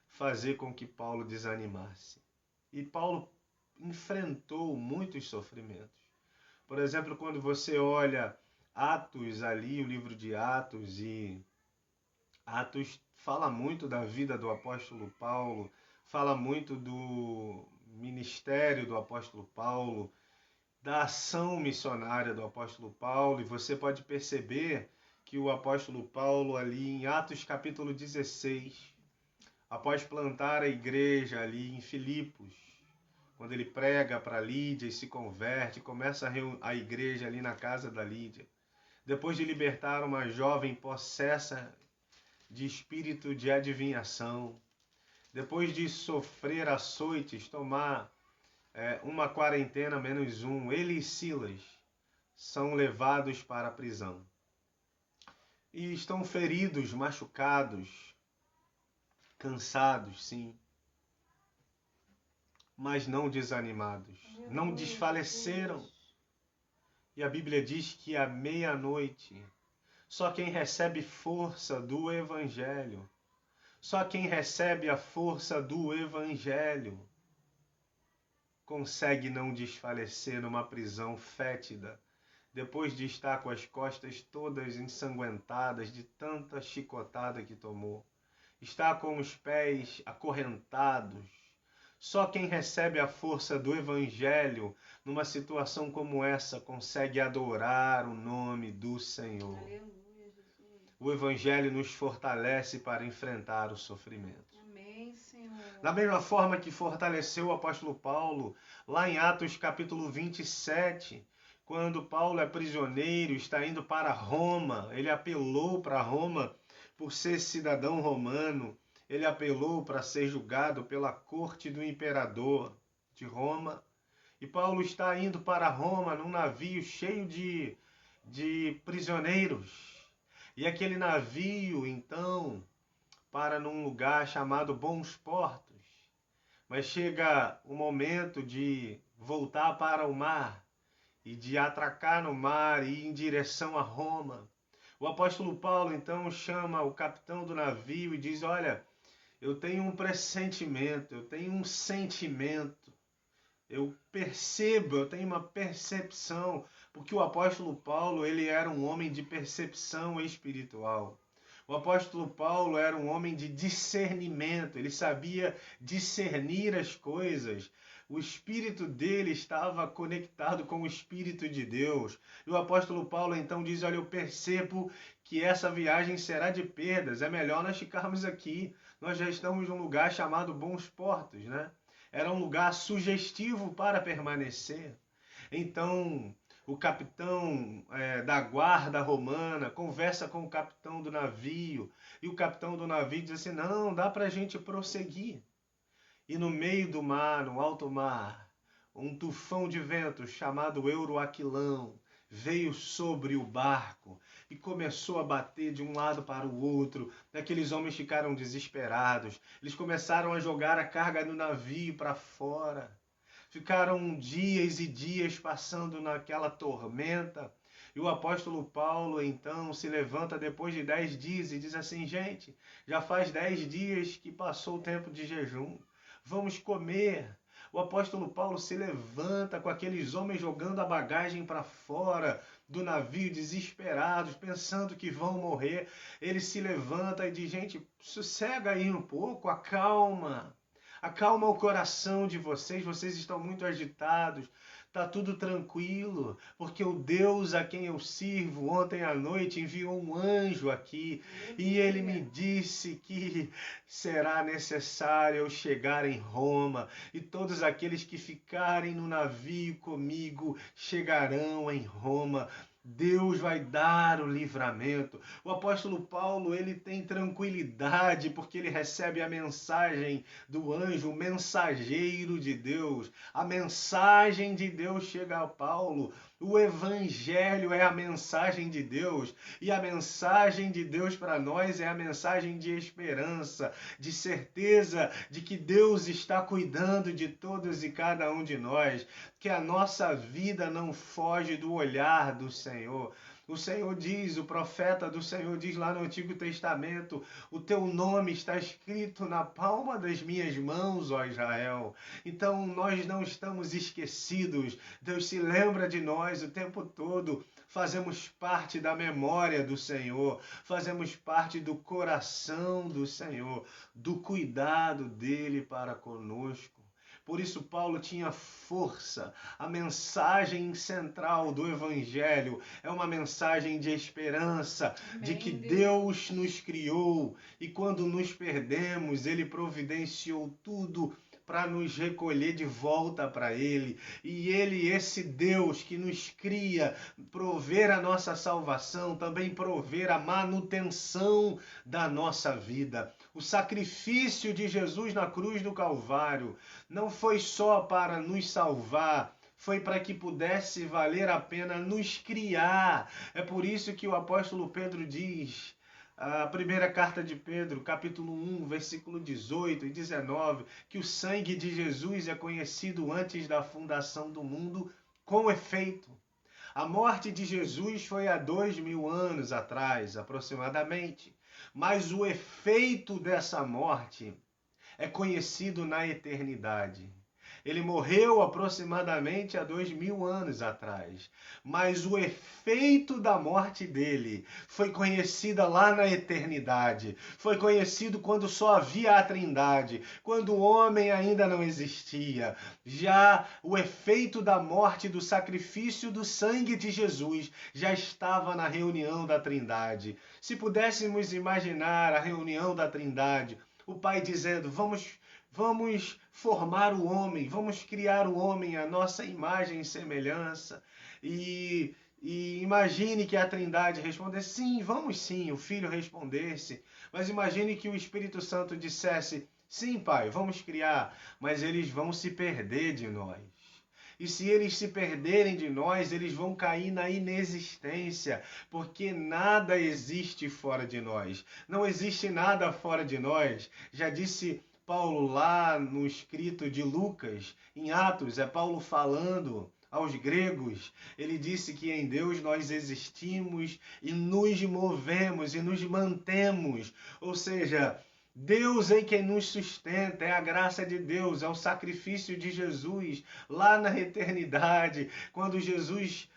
fazer com que Paulo desanimasse. E Paulo enfrentou muitos sofrimentos. Por exemplo, quando você olha Atos ali, o livro de Atos, e Atos fala muito da vida do apóstolo Paulo, fala muito do ministério do apóstolo Paulo, da ação missionária do apóstolo Paulo, e você pode perceber que o apóstolo Paulo ali em Atos capítulo 16, após plantar a igreja ali em Filipos, quando ele prega para Lídia e se converte, começa a igreja ali na casa da Lídia, depois de libertar uma jovem possessa de espírito de adivinhação, depois de sofrer açoites, tomar uma quarentena menos um, ele e Silas são levados para a prisão. E estão feridos, machucados, cansados, sim, mas não desanimados, não desfaleceram. E a Bíblia diz que à meia-noite, só quem recebe força do Evangelho, só quem recebe a força do Evangelho, consegue não desfalecer numa prisão fétida, depois de estar com as costas todas ensanguentadas de tanta chicotada que tomou. Está com os pés acorrentados. Só quem recebe a força do Evangelho numa situação como essa consegue adorar o nome do Senhor. Aleluia, Jesus. O Evangelho nos fortalece para enfrentar o sofrimento. Amém, Senhor. Da mesma forma que fortaleceu o apóstolo Paulo, lá em Atos capítulo 27, quando Paulo é prisioneiro, está indo para Roma, ele apelou para Roma por ser cidadão romano, ele apelou para ser julgado pela corte do imperador de Roma. E Paulo está indo para Roma num navio cheio de prisioneiros. E aquele navio, então, para num lugar chamado Bons Portos. Mas chega o momento de voltar para o mar e de atracar no mar e ir em direção a Roma. O apóstolo Paulo, então, chama o capitão do navio e diz: olha, eu tenho um pressentimento, eu tenho um sentimento, eu percebo, eu tenho uma percepção, porque o apóstolo Paulo, ele era um homem de percepção espiritual. O apóstolo Paulo era um homem de discernimento, ele sabia discernir as coisas. O espírito dele estava conectado com o Espírito de Deus. E o apóstolo Paulo então diz: olha, eu percebo que essa viagem será de perdas, é melhor nós ficarmos aqui. Nós já estamos num lugar chamado Bons Portos, né? Era um lugar sugestivo para permanecer. Então, o capitão da guarda romana conversa com o capitão do navio, e o capitão do navio diz assim: não, dá para a gente prosseguir. E no meio do mar, no alto mar, um tufão de vento chamado Euroaquilão veio sobre o barco e começou a bater de um lado para o outro. Aqueles homens ficaram desesperados. Eles começaram a jogar a carga do navio para fora. Ficaram dias e dias passando naquela tormenta. E o apóstolo Paulo, então, se levanta depois de 10 dias e diz assim: gente, já faz 10 dias que passou o tempo de jejum. Vamos comer. O apóstolo Paulo se levanta com aqueles homens jogando a bagagem para fora do navio, desesperados, pensando que vão morrer. Ele se levanta e diz: gente, sossega aí um pouco, acalma. Acalma o coração de vocês, vocês estão muito agitados. Tá tudo tranquilo, porque o Deus a quem eu sirvo ontem à noite enviou um anjo aqui e ele me disse que será necessário eu chegar em Roma e todos aqueles que ficarem no navio comigo chegarão em Roma. Deus vai dar o livramento. O apóstolo Paulo, ele tem tranquilidade porque ele recebe a mensagem do anjo, o mensageiro de Deus. A mensagem de Deus chega a Paulo. O evangelho é a mensagem de Deus. E a mensagem de Deus para nós é a mensagem de esperança, de certeza de que Deus está cuidando de todos e cada um de nós, que a nossa vida não foge do olhar do Senhor. O Senhor diz, o profeta do Senhor diz lá no Antigo Testamento: o teu nome está escrito na palma das minhas mãos, ó Israel. Então nós não estamos esquecidos. Deus se lembra de nós o tempo todo. Fazemos parte da memória do Senhor, fazemos parte do coração do Senhor, do cuidado dele para conosco. Por isso Paulo tinha força. A mensagem central do Evangelho é uma mensagem de esperança, de que Deus nos criou e quando nos perdemos, Ele providenciou tudo para nos recolher de volta para Ele. E Ele, esse Deus que nos cria, prover a nossa salvação, também prover a manutenção da nossa vida. O sacrifício de Jesus na cruz do Calvário não foi só para nos salvar, foi para que pudesse valer a pena nos criar. É por isso que o apóstolo Pedro diz, a primeira carta de Pedro, capítulo 1, versículo 18 e 19, que o sangue de Jesus é conhecido antes da fundação do mundo com efeito. A morte de Jesus foi há 2000 anos atrás, aproximadamente. Mas o efeito dessa morte é conhecido na eternidade. Ele morreu aproximadamente há 2000 anos atrás. Mas o efeito da morte dele foi conhecido lá na eternidade. Foi conhecido quando só havia a Trindade, quando o homem ainda não existia. Já o efeito da morte, do sacrifício do sangue de Jesus, já estava na reunião da Trindade. Se pudéssemos imaginar a reunião da Trindade, o Pai dizendo: vamos formar o homem, vamos criar o homem à nossa imagem e semelhança. E imagine que a Trindade respondesse, sim, vamos sim, o Filho respondesse, mas imagine que o Espírito Santo dissesse, sim, Pai, vamos criar, mas eles vão se perder de nós. E se eles se perderem de nós, eles vão cair na inexistência, porque nada existe fora de nós. Não existe nada fora de nós. Já disse Paulo lá no escrito de Lucas, em Atos, é Paulo falando aos gregos. Ele disse que em Deus nós existimos e nos movemos e nos mantemos. Ou seja, Deus é quem nos sustenta, é a graça de Deus, é o sacrifício de Jesus lá na eternidade, quando Jesus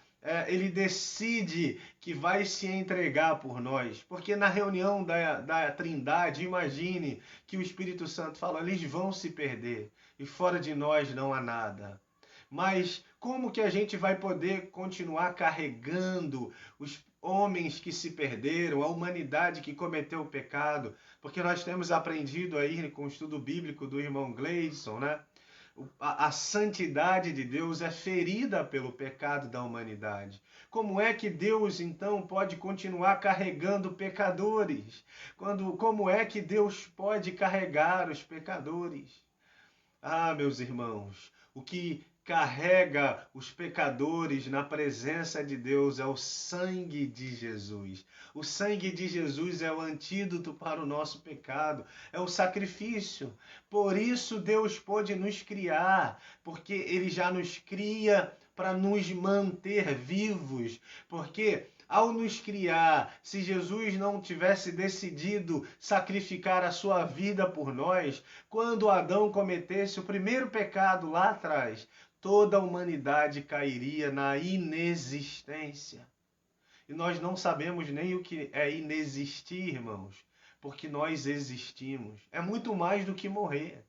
ele decide que vai se entregar por nós. Porque na reunião da Trindade, imagine que o Espírito Santo fala, eles vão se perder e fora de nós não há nada. Mas como que a gente vai poder continuar carregando os homens que se perderam, a humanidade que cometeu o pecado? Porque nós temos aprendido aí com o estudo bíblico do irmão Gleidson, né? A santidade de Deus é ferida pelo pecado da humanidade. Como é que Deus, então, pode continuar carregando pecadores? Como é que Deus pode carregar os pecadores? Ah, meus irmãos, o que carrega os pecadores na presença de Deus é o sangue de Jesus. O sangue de Jesus é o antídoto para o nosso pecado, é o sacrifício. Por isso Deus pôde nos criar, porque Ele já nos cria para nos manter vivos, porque ao nos criar, se Jesus não tivesse decidido sacrificar a sua vida por nós, quando Adão cometesse o primeiro pecado lá atrás, toda a humanidade cairia na inexistência. E nós não sabemos nem o que é inexistir, irmãos, porque nós existimos. É muito mais do que morrer.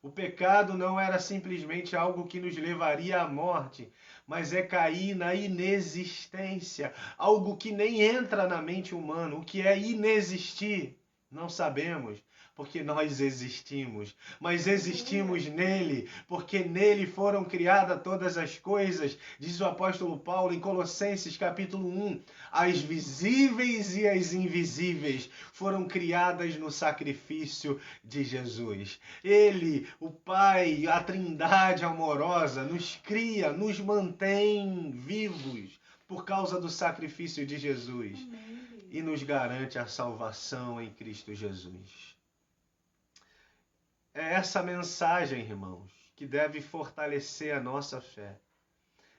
O pecado não era simplesmente algo que nos levaria à morte, mas é cair na inexistência, algo que nem entra na mente humana. O que é inexistir? Não sabemos, porque nós existimos, mas existimos nele, porque nele foram criadas todas as coisas, diz o apóstolo Paulo em Colossenses capítulo 1, as visíveis e as invisíveis foram criadas no sacrifício de Jesus. Ele, o Pai, a Trindade amorosa, nos cria, nos mantém vivos por causa do sacrifício de Jesus. Amém. E nos garante a salvação em Cristo Jesus. É essa mensagem, irmãos, que deve fortalecer a nossa fé.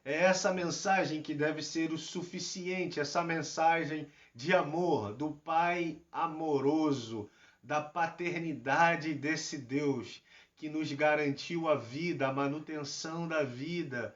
É essa mensagem que deve ser o suficiente, essa mensagem de amor, do Pai amoroso, da paternidade desse Deus que nos garantiu a vida, a manutenção da vida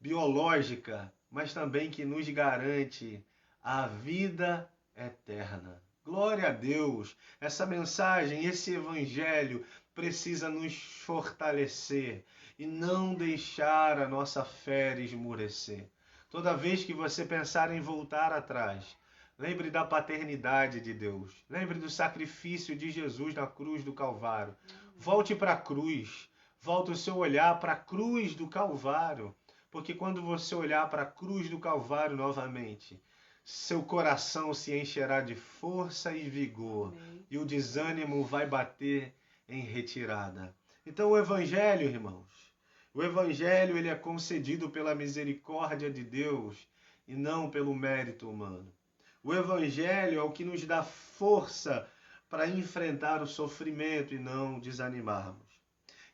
biológica, mas também que nos garante a vida eterna. Glória a Deus! Essa mensagem, esse evangelho precisa nos fortalecer e não deixar a nossa fé esmurecer. Toda vez que você pensar em voltar atrás, lembre da paternidade de Deus. Lembre do sacrifício de Jesus na cruz do Calvário. Volte para a cruz. Volte o seu olhar para a cruz do Calvário. Porque quando você olhar para a cruz do Calvário novamente, seu coração se encherá de força e vigor. Amém. E o desânimo vai bater em retirada. Então o Evangelho, irmãos, o Evangelho ele é concedido pela misericórdia de Deus e não pelo mérito humano. O Evangelho é o que nos dá força para enfrentar o sofrimento e não desanimarmos.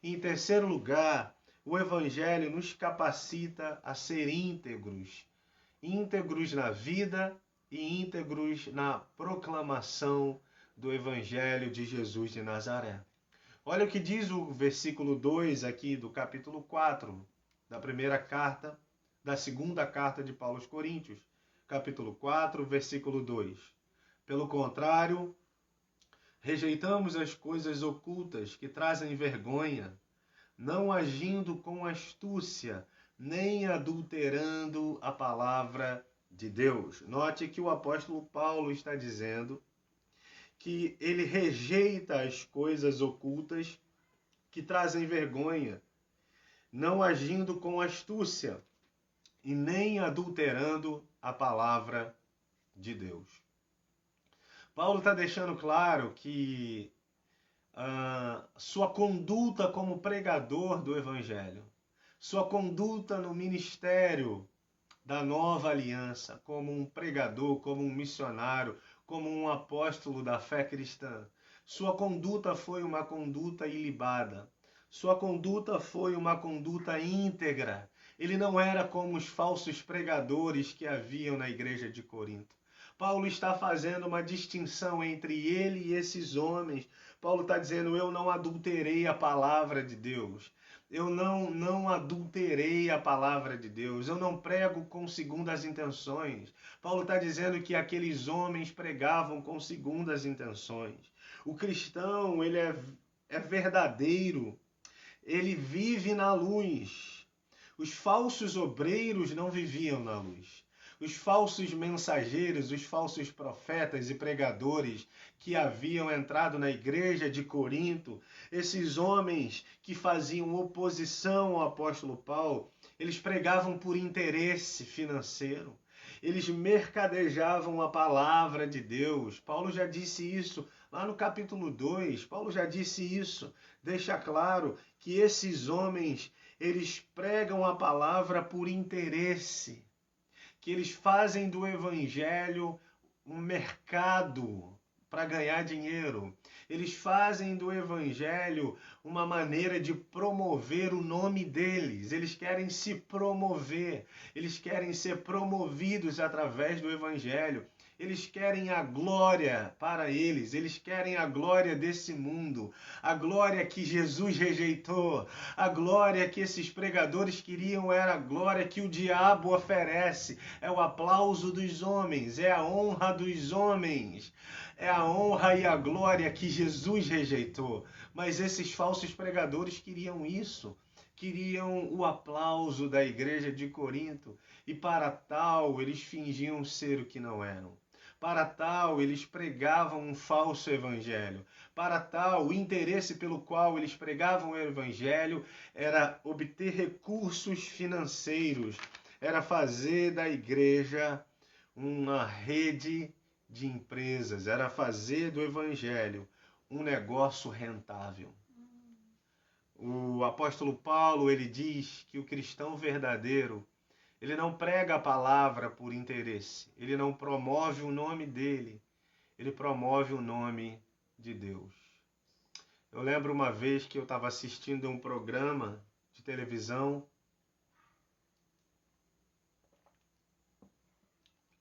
E, em terceiro lugar, o Evangelho nos capacita a ser íntegros. Íntegros na vida e íntegros na proclamação do Evangelho de Jesus de Nazaré. Olha o que diz o versículo 2 aqui do capítulo 4 da segunda carta de Paulo aos Coríntios. Capítulo 4, versículo 2. Pelo contrário, rejeitamos as coisas ocultas que trazem vergonha, não agindo com astúcia, nem adulterando a palavra de Deus. Note que o apóstolo Paulo está dizendo que ele rejeita as coisas ocultas que trazem vergonha, não agindo com astúcia. e nem adulterando a palavra de Deus. Paulo está deixando claro que sua conduta como pregador do Evangelho, sua conduta no ministério da nova aliança, como um pregador, como um missionário, como um apóstolo da fé cristã, sua conduta foi uma conduta ilibada. Sua conduta foi uma conduta íntegra. Ele não era como os falsos pregadores que haviam na igreja de Corinto. Paulo está fazendo uma distinção entre ele e esses homens. Paulo está dizendo, eu não adulterei a palavra de Deus. Eu não adulterei a palavra de Deus. Eu não prego com segundas intenções. Paulo está dizendo que aqueles homens pregavam com segundas intenções. O cristão, ele é verdadeiro. Ele vive na luz. Os falsos obreiros não viviam na luz. Os falsos mensageiros, os falsos profetas e pregadores que haviam entrado na igreja de Corinto, esses homens que faziam oposição ao apóstolo Paulo, eles pregavam por interesse financeiro. Eles mercadejavam a palavra de Deus. Paulo já disse isso lá no capítulo 2. Paulo já disse isso. Deixa claro que esses homens, eles pregam a palavra por interesse, que eles fazem do evangelho um mercado para ganhar dinheiro. Eles fazem do evangelho uma maneira de promover o nome deles. Eles querem se promover. Eles querem ser promovidos através do evangelho. Eles querem a glória para eles. Eles querem a glória desse mundo. A glória que Jesus rejeitou. A glória que esses pregadores queriam era a glória que o diabo oferece. É o aplauso dos homens. É a honra dos homens. É a honra e a glória que Jesus rejeitou. Mas esses falsos pregadores queriam isso. Queriam o aplauso da igreja de Corinto. E para tal, eles fingiam ser o que não eram. Para tal, eles pregavam um falso evangelho. Para tal, o interesse pelo qual eles pregavam o evangelho era obter recursos financeiros. Era fazer da igreja uma rede de empresas, era fazer do evangelho um negócio rentável. O apóstolo Paulo, ele diz que o cristão verdadeiro, ele não prega a palavra por interesse, ele não promove o nome dele, ele promove o nome de Deus. Eu lembro uma vez que eu estava assistindo um programa de televisão,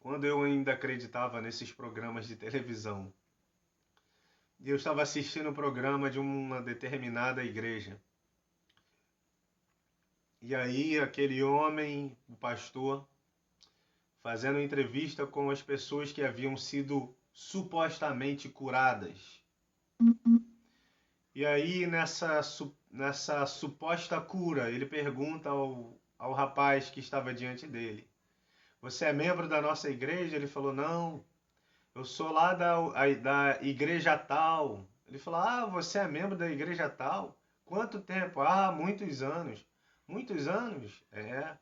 quando eu ainda acreditava nesses programas de televisão. E eu estava assistindo o programa de uma determinada igreja. E aí aquele homem, o pastor, fazendo entrevista com as pessoas que haviam sido supostamente curadas. E aí nessa suposta cura, ele pergunta ao rapaz que estava diante dele, você é membro da nossa igreja? Ele falou, não, eu sou lá da igreja tal. Ele falou, você é membro da igreja tal? Quanto tempo? Muitos anos. Muitos anos? É.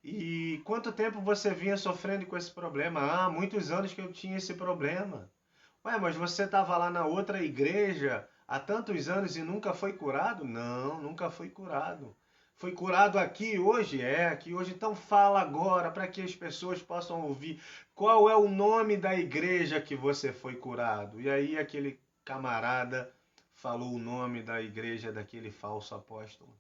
E quanto tempo você vinha sofrendo com esse problema? Muitos anos que eu tinha esse problema. Ué, mas você estava lá na outra igreja há tantos anos e nunca foi curado? Não, nunca foi curado. Foi curado aqui hoje? Aqui hoje. Então fala agora para que as pessoas possam ouvir. Qual é o nome da igreja que você foi curado? E aí aquele camarada falou o nome da igreja daquele falso apóstolo.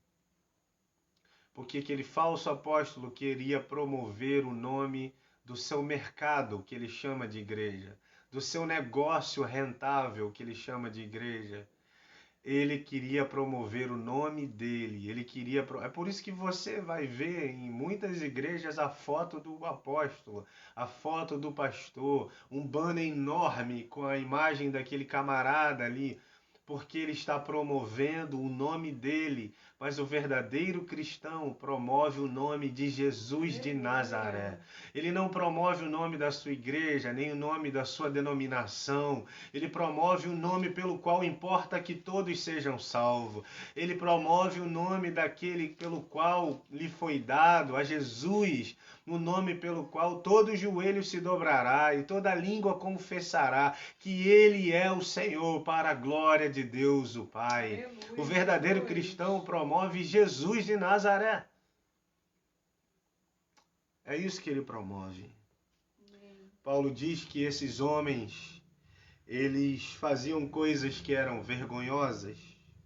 Porque aquele falso apóstolo queria promover o nome do seu mercado, que ele chama de igreja, do seu negócio rentável, que ele chama de igreja. Ele queria promover o nome dele, É por isso que você vai ver em muitas igrejas a foto do apóstolo, a foto do pastor, um banner enorme com a imagem daquele camarada ali, porque ele está promovendo o nome dele, mas o verdadeiro cristão promove o nome de Jesus de Nazaré. Ele não promove o nome da sua igreja, nem o nome da sua denominação. Ele promove o nome pelo qual importa que todos sejam salvos. Ele promove o nome daquele pelo qual lhe foi dado, a Jesus, o nome pelo qual todo joelho se dobrará e toda língua confessará que ele é o Senhor, para a glória de Deus o Pai. Aleluia. O verdadeiro cristão promove Jesus de Nazaré. É isso que ele promove. Paulo diz que esses homens, eles faziam coisas que eram vergonhosas,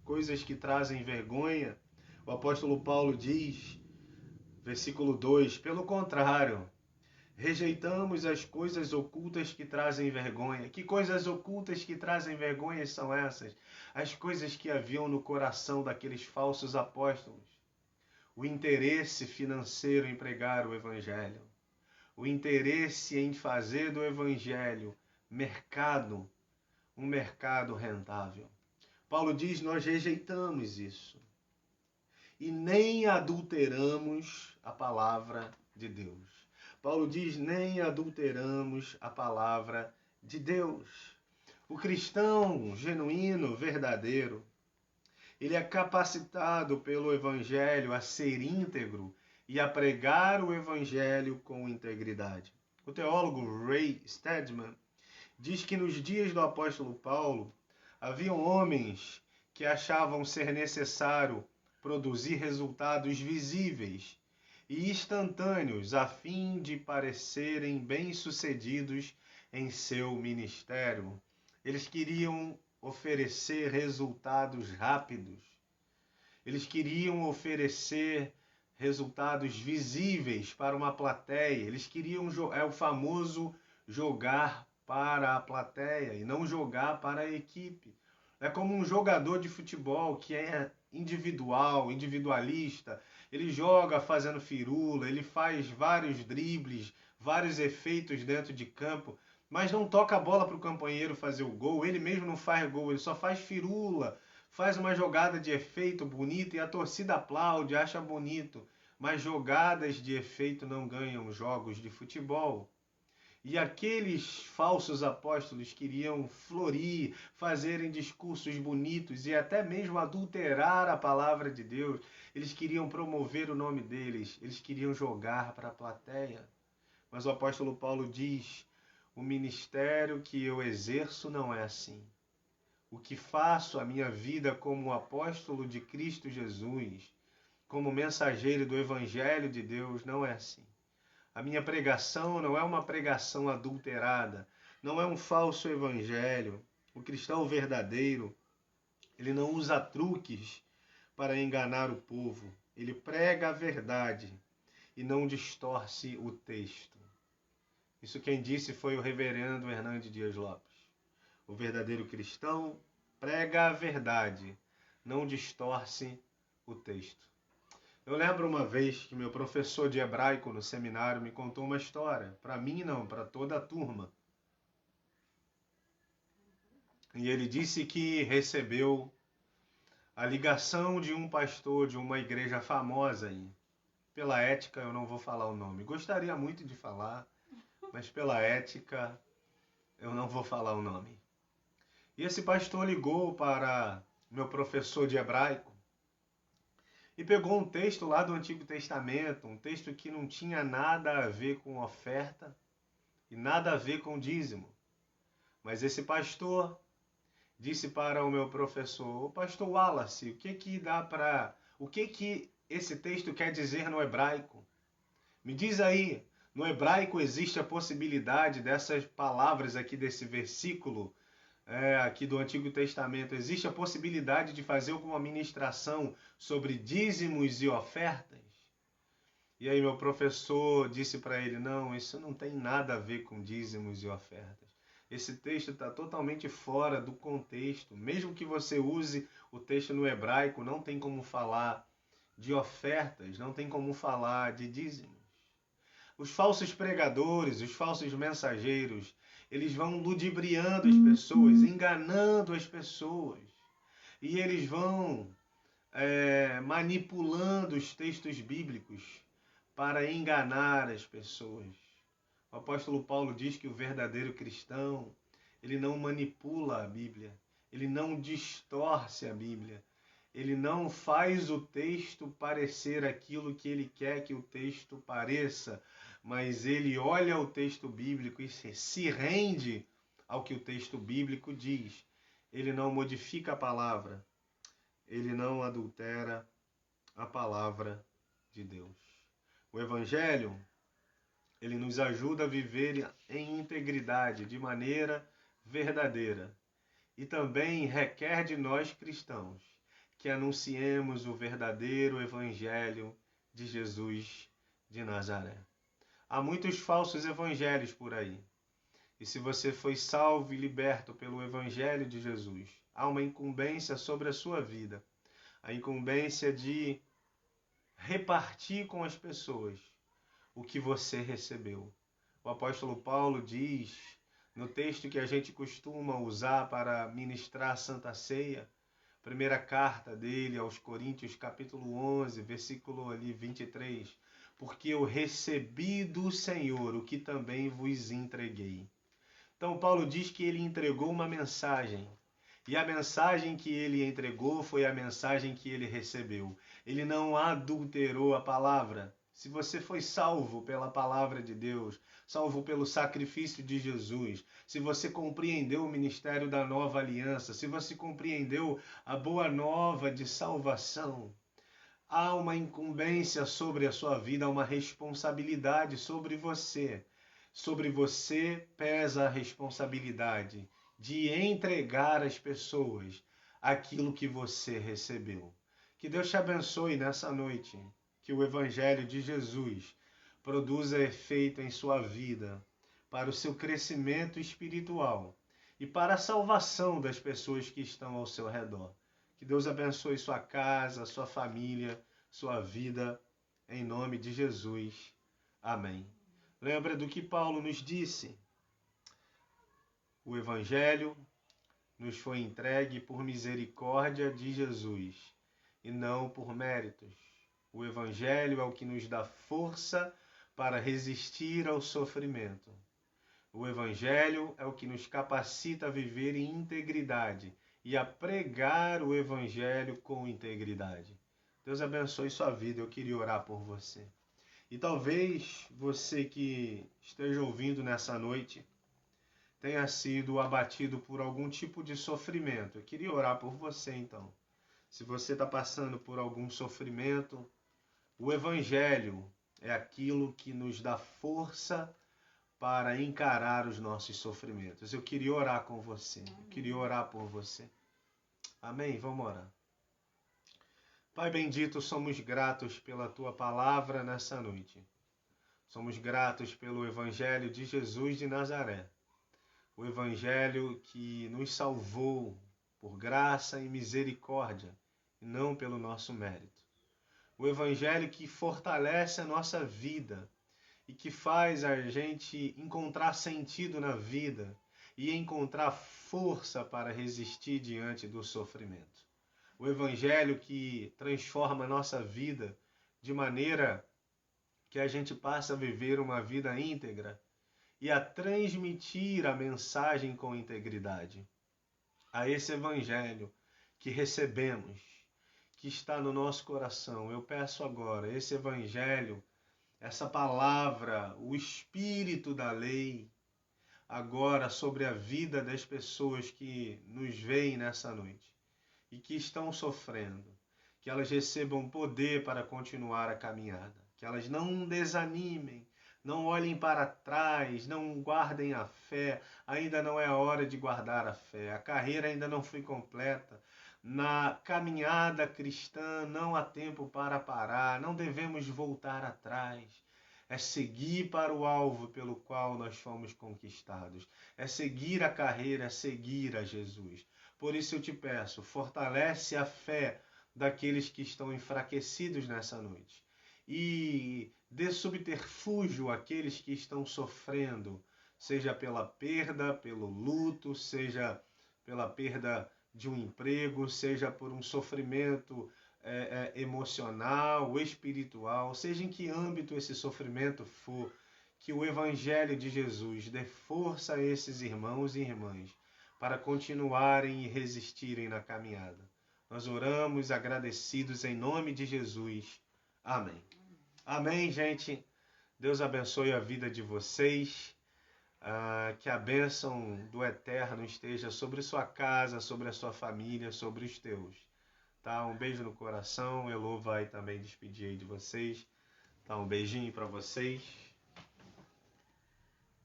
coisas que trazem vergonha. O apóstolo Paulo diz, versículo 2, pelo contrário, rejeitamos as coisas ocultas que trazem vergonha. Que coisas ocultas que trazem vergonha são essas? As coisas que haviam no coração daqueles falsos apóstolos. O interesse financeiro em pregar o evangelho. O interesse em fazer do evangelho mercado, um mercado rentável. Paulo diz, nós rejeitamos isso. E nem adulteramos a palavra de Deus. Paulo diz, nem adulteramos a palavra de Deus. O cristão genuíno, verdadeiro, ele é capacitado pelo evangelho a ser íntegro e a pregar o evangelho com integridade. O teólogo Ray Stedman diz que nos dias do apóstolo Paulo, haviam homens que achavam ser necessário produzir resultados visíveis e instantâneos a fim de parecerem bem-sucedidos em seu ministério. Eles queriam oferecer resultados rápidos. Eles queriam oferecer resultados visíveis para uma plateia. Eles queriam, é o famoso jogar para a plateia e não jogar para a equipe. É como um jogador de futebol que é individual, individualista. Ele joga fazendo firula, ele faz vários dribles, vários efeitos dentro de campo, mas não toca a bola para o companheiro fazer o gol. Ele mesmo não faz gol, ele só faz firula, faz uma jogada de efeito bonita e a torcida aplaude, acha bonito. Mas jogadas de efeito não ganham jogos de futebol. E aqueles falsos apóstolos queriam florir, fazerem discursos bonitos e até mesmo adulterar a palavra de Deus. Eles queriam promover o nome deles, eles queriam jogar para a plateia. Mas o apóstolo Paulo diz, o ministério que eu exerço não é assim. O que faço, a minha vida como apóstolo de Cristo Jesus, como mensageiro do Evangelho de Deus, não é assim. A minha pregação não é uma pregação adulterada, não é um falso evangelho. O cristão verdadeiro, ele não usa truques para enganar o povo. Ele prega a verdade e não distorce o texto. Isso quem disse foi o reverendo Hernandes Dias Lopes. O verdadeiro cristão prega a verdade, não distorce o texto. Eu lembro uma vez que meu professor de hebraico no seminário me contou uma história. Para mim não, para toda a turma. E ele disse que recebeu a ligação de um pastor de uma igreja famosa aí. Pela ética eu não vou falar o nome. Gostaria muito de falar, mas pela ética eu não vou falar o nome. E esse pastor ligou para meu professor de hebraico e pegou um texto lá do Antigo Testamento, um texto que não tinha nada a ver com oferta e nada a ver com dízimo. Mas esse pastor disse para o meu professor, o pastor Wallace, o que esse texto quer dizer no hebraico? Me diz aí, no hebraico existe a possibilidade dessas palavras aqui desse versículo aqui do Antigo Testamento, existe a possibilidade de fazer alguma ministração sobre dízimos e ofertas? E aí meu professor disse para ele, não, isso não tem nada a ver com dízimos e ofertas. Esse texto está totalmente fora do contexto. Mesmo que você use o texto no hebraico, não tem como falar de ofertas, não tem como falar de dízimos. Os falsos pregadores, os falsos mensageiros, eles vão ludibriando as pessoas, enganando as pessoas. e eles vão manipulando os textos bíblicos para enganar as pessoas. O apóstolo Paulo diz que o verdadeiro cristão, ele não manipula a Bíblia, ele não distorce a Bíblia, ele não faz o texto parecer aquilo que ele quer que o texto pareça, mas ele olha o texto bíblico e se rende ao que o texto bíblico diz. Ele não modifica a palavra, ele não adultera a palavra de Deus. O Evangelho, ele nos ajuda a viver em integridade, de maneira verdadeira. E também requer de nós cristãos que anunciemos o verdadeiro Evangelho de Jesus de Nazaré. Há muitos falsos evangelhos por aí. E se você foi salvo e liberto pelo Evangelho de Jesus, há uma incumbência sobre a sua vida. A incumbência de repartir com as pessoas o que você recebeu. O apóstolo Paulo diz, no texto que a gente costuma usar para ministrar a Santa Ceia, primeira carta dele aos Coríntios, capítulo 11, versículo 23, porque eu recebi do Senhor o que também vos entreguei. Então Paulo diz que ele entregou uma mensagem, e a mensagem que ele entregou foi a mensagem que ele recebeu. Ele não adulterou a palavra. Se você foi salvo pela palavra de Deus, salvo pelo sacrifício de Jesus, se você compreendeu o ministério da nova aliança, se você compreendeu a boa nova de salvação, há uma incumbência sobre a sua vida, há uma responsabilidade sobre você. Sobre você pesa a responsabilidade de entregar às pessoas aquilo que você recebeu. Que Deus te abençoe nessa noite. Que o Evangelho de Jesus produza efeito em sua vida para o seu crescimento espiritual e para a salvação das pessoas que estão ao seu redor. Que Deus abençoe sua casa, sua família, sua vida, em nome de Jesus. Amém. Lembra do que Paulo nos disse? O Evangelho nos foi entregue por misericórdia de Jesus e não por méritos. O Evangelho é o que nos dá força para resistir ao sofrimento. O Evangelho é o que nos capacita a viver em integridade e a pregar o Evangelho com integridade. Deus abençoe sua vida. Eu queria orar por você. E talvez você que esteja ouvindo nessa noite tenha sido abatido por algum tipo de sofrimento. Eu queria orar por você então. Se você está passando por algum sofrimento, o Evangelho é aquilo que nos dá força para encarar os nossos sofrimentos. Eu queria orar com você. Eu queria orar por você. Amém? Vamos orar. Pai bendito, somos gratos pela Tua palavra nessa noite. Somos gratos pelo Evangelho de Jesus de Nazaré. O Evangelho que nos salvou por graça e misericórdia, e não pelo nosso mérito. O Evangelho que fortalece a nossa vida e que faz a gente encontrar sentido na vida e encontrar força para resistir diante do sofrimento. O Evangelho que transforma a nossa vida de maneira que a gente passa a viver uma vida íntegra e a transmitir a mensagem com integridade. A esse Evangelho que recebemos, que está no nosso coração, eu peço agora, esse Evangelho, essa palavra, o Espírito da lei, agora sobre a vida das pessoas que nos veem nessa noite e que estão sofrendo, que elas recebam poder para continuar a caminhada, que elas não desanimem, não olhem para trás, não guardem a fé, ainda não é a hora de guardar a fé, a carreira ainda não foi completa, na caminhada cristã não há tempo para parar, não devemos voltar atrás. É seguir para o alvo pelo qual nós fomos conquistados. É seguir a carreira, é seguir a Jesus. Por isso eu te peço, fortalece a fé daqueles que estão enfraquecidos nessa noite. E dê subterfúgio àqueles que estão sofrendo, seja pela perda, pelo luto, seja pela perda de um emprego, seja por um sofrimento emocional, espiritual, seja em que âmbito esse sofrimento for, que o Evangelho de Jesus dê força a esses irmãos e irmãs para continuarem e resistirem na caminhada. Nós oramos agradecidos em nome de Jesus. Amém. Amém, gente. Deus abençoe a vida de vocês. Que a bênção do Eterno esteja sobre sua casa, sobre a sua família, sobre os teus. Tá? Um beijo no coração. Elô vai também despedir aí de vocês. Tá? Um beijinho para vocês.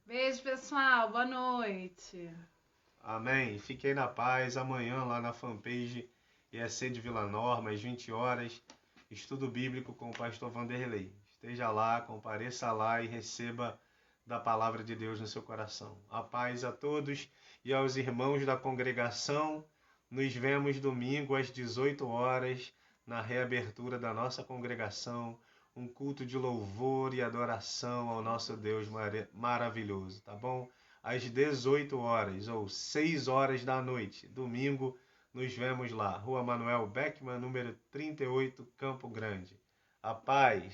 Beijo, pessoal. Boa noite. Amém. Fiquem na paz. Amanhã lá na fanpage EEC de Vila Norma, às 20 horas, estudo bíblico com o pastor Vanderlei. Esteja lá, compareça lá e receba da palavra de Deus no seu coração. A paz a todos e aos irmãos da congregação. Nos vemos domingo às 18 horas na reabertura da nossa congregação, um culto de louvor e adoração ao nosso Deus maravilhoso, tá bom? Às 18 horas ou 6 horas da noite, domingo, nos vemos lá. Rua Manuel Beckmann, número 38, Campo Grande. A paz.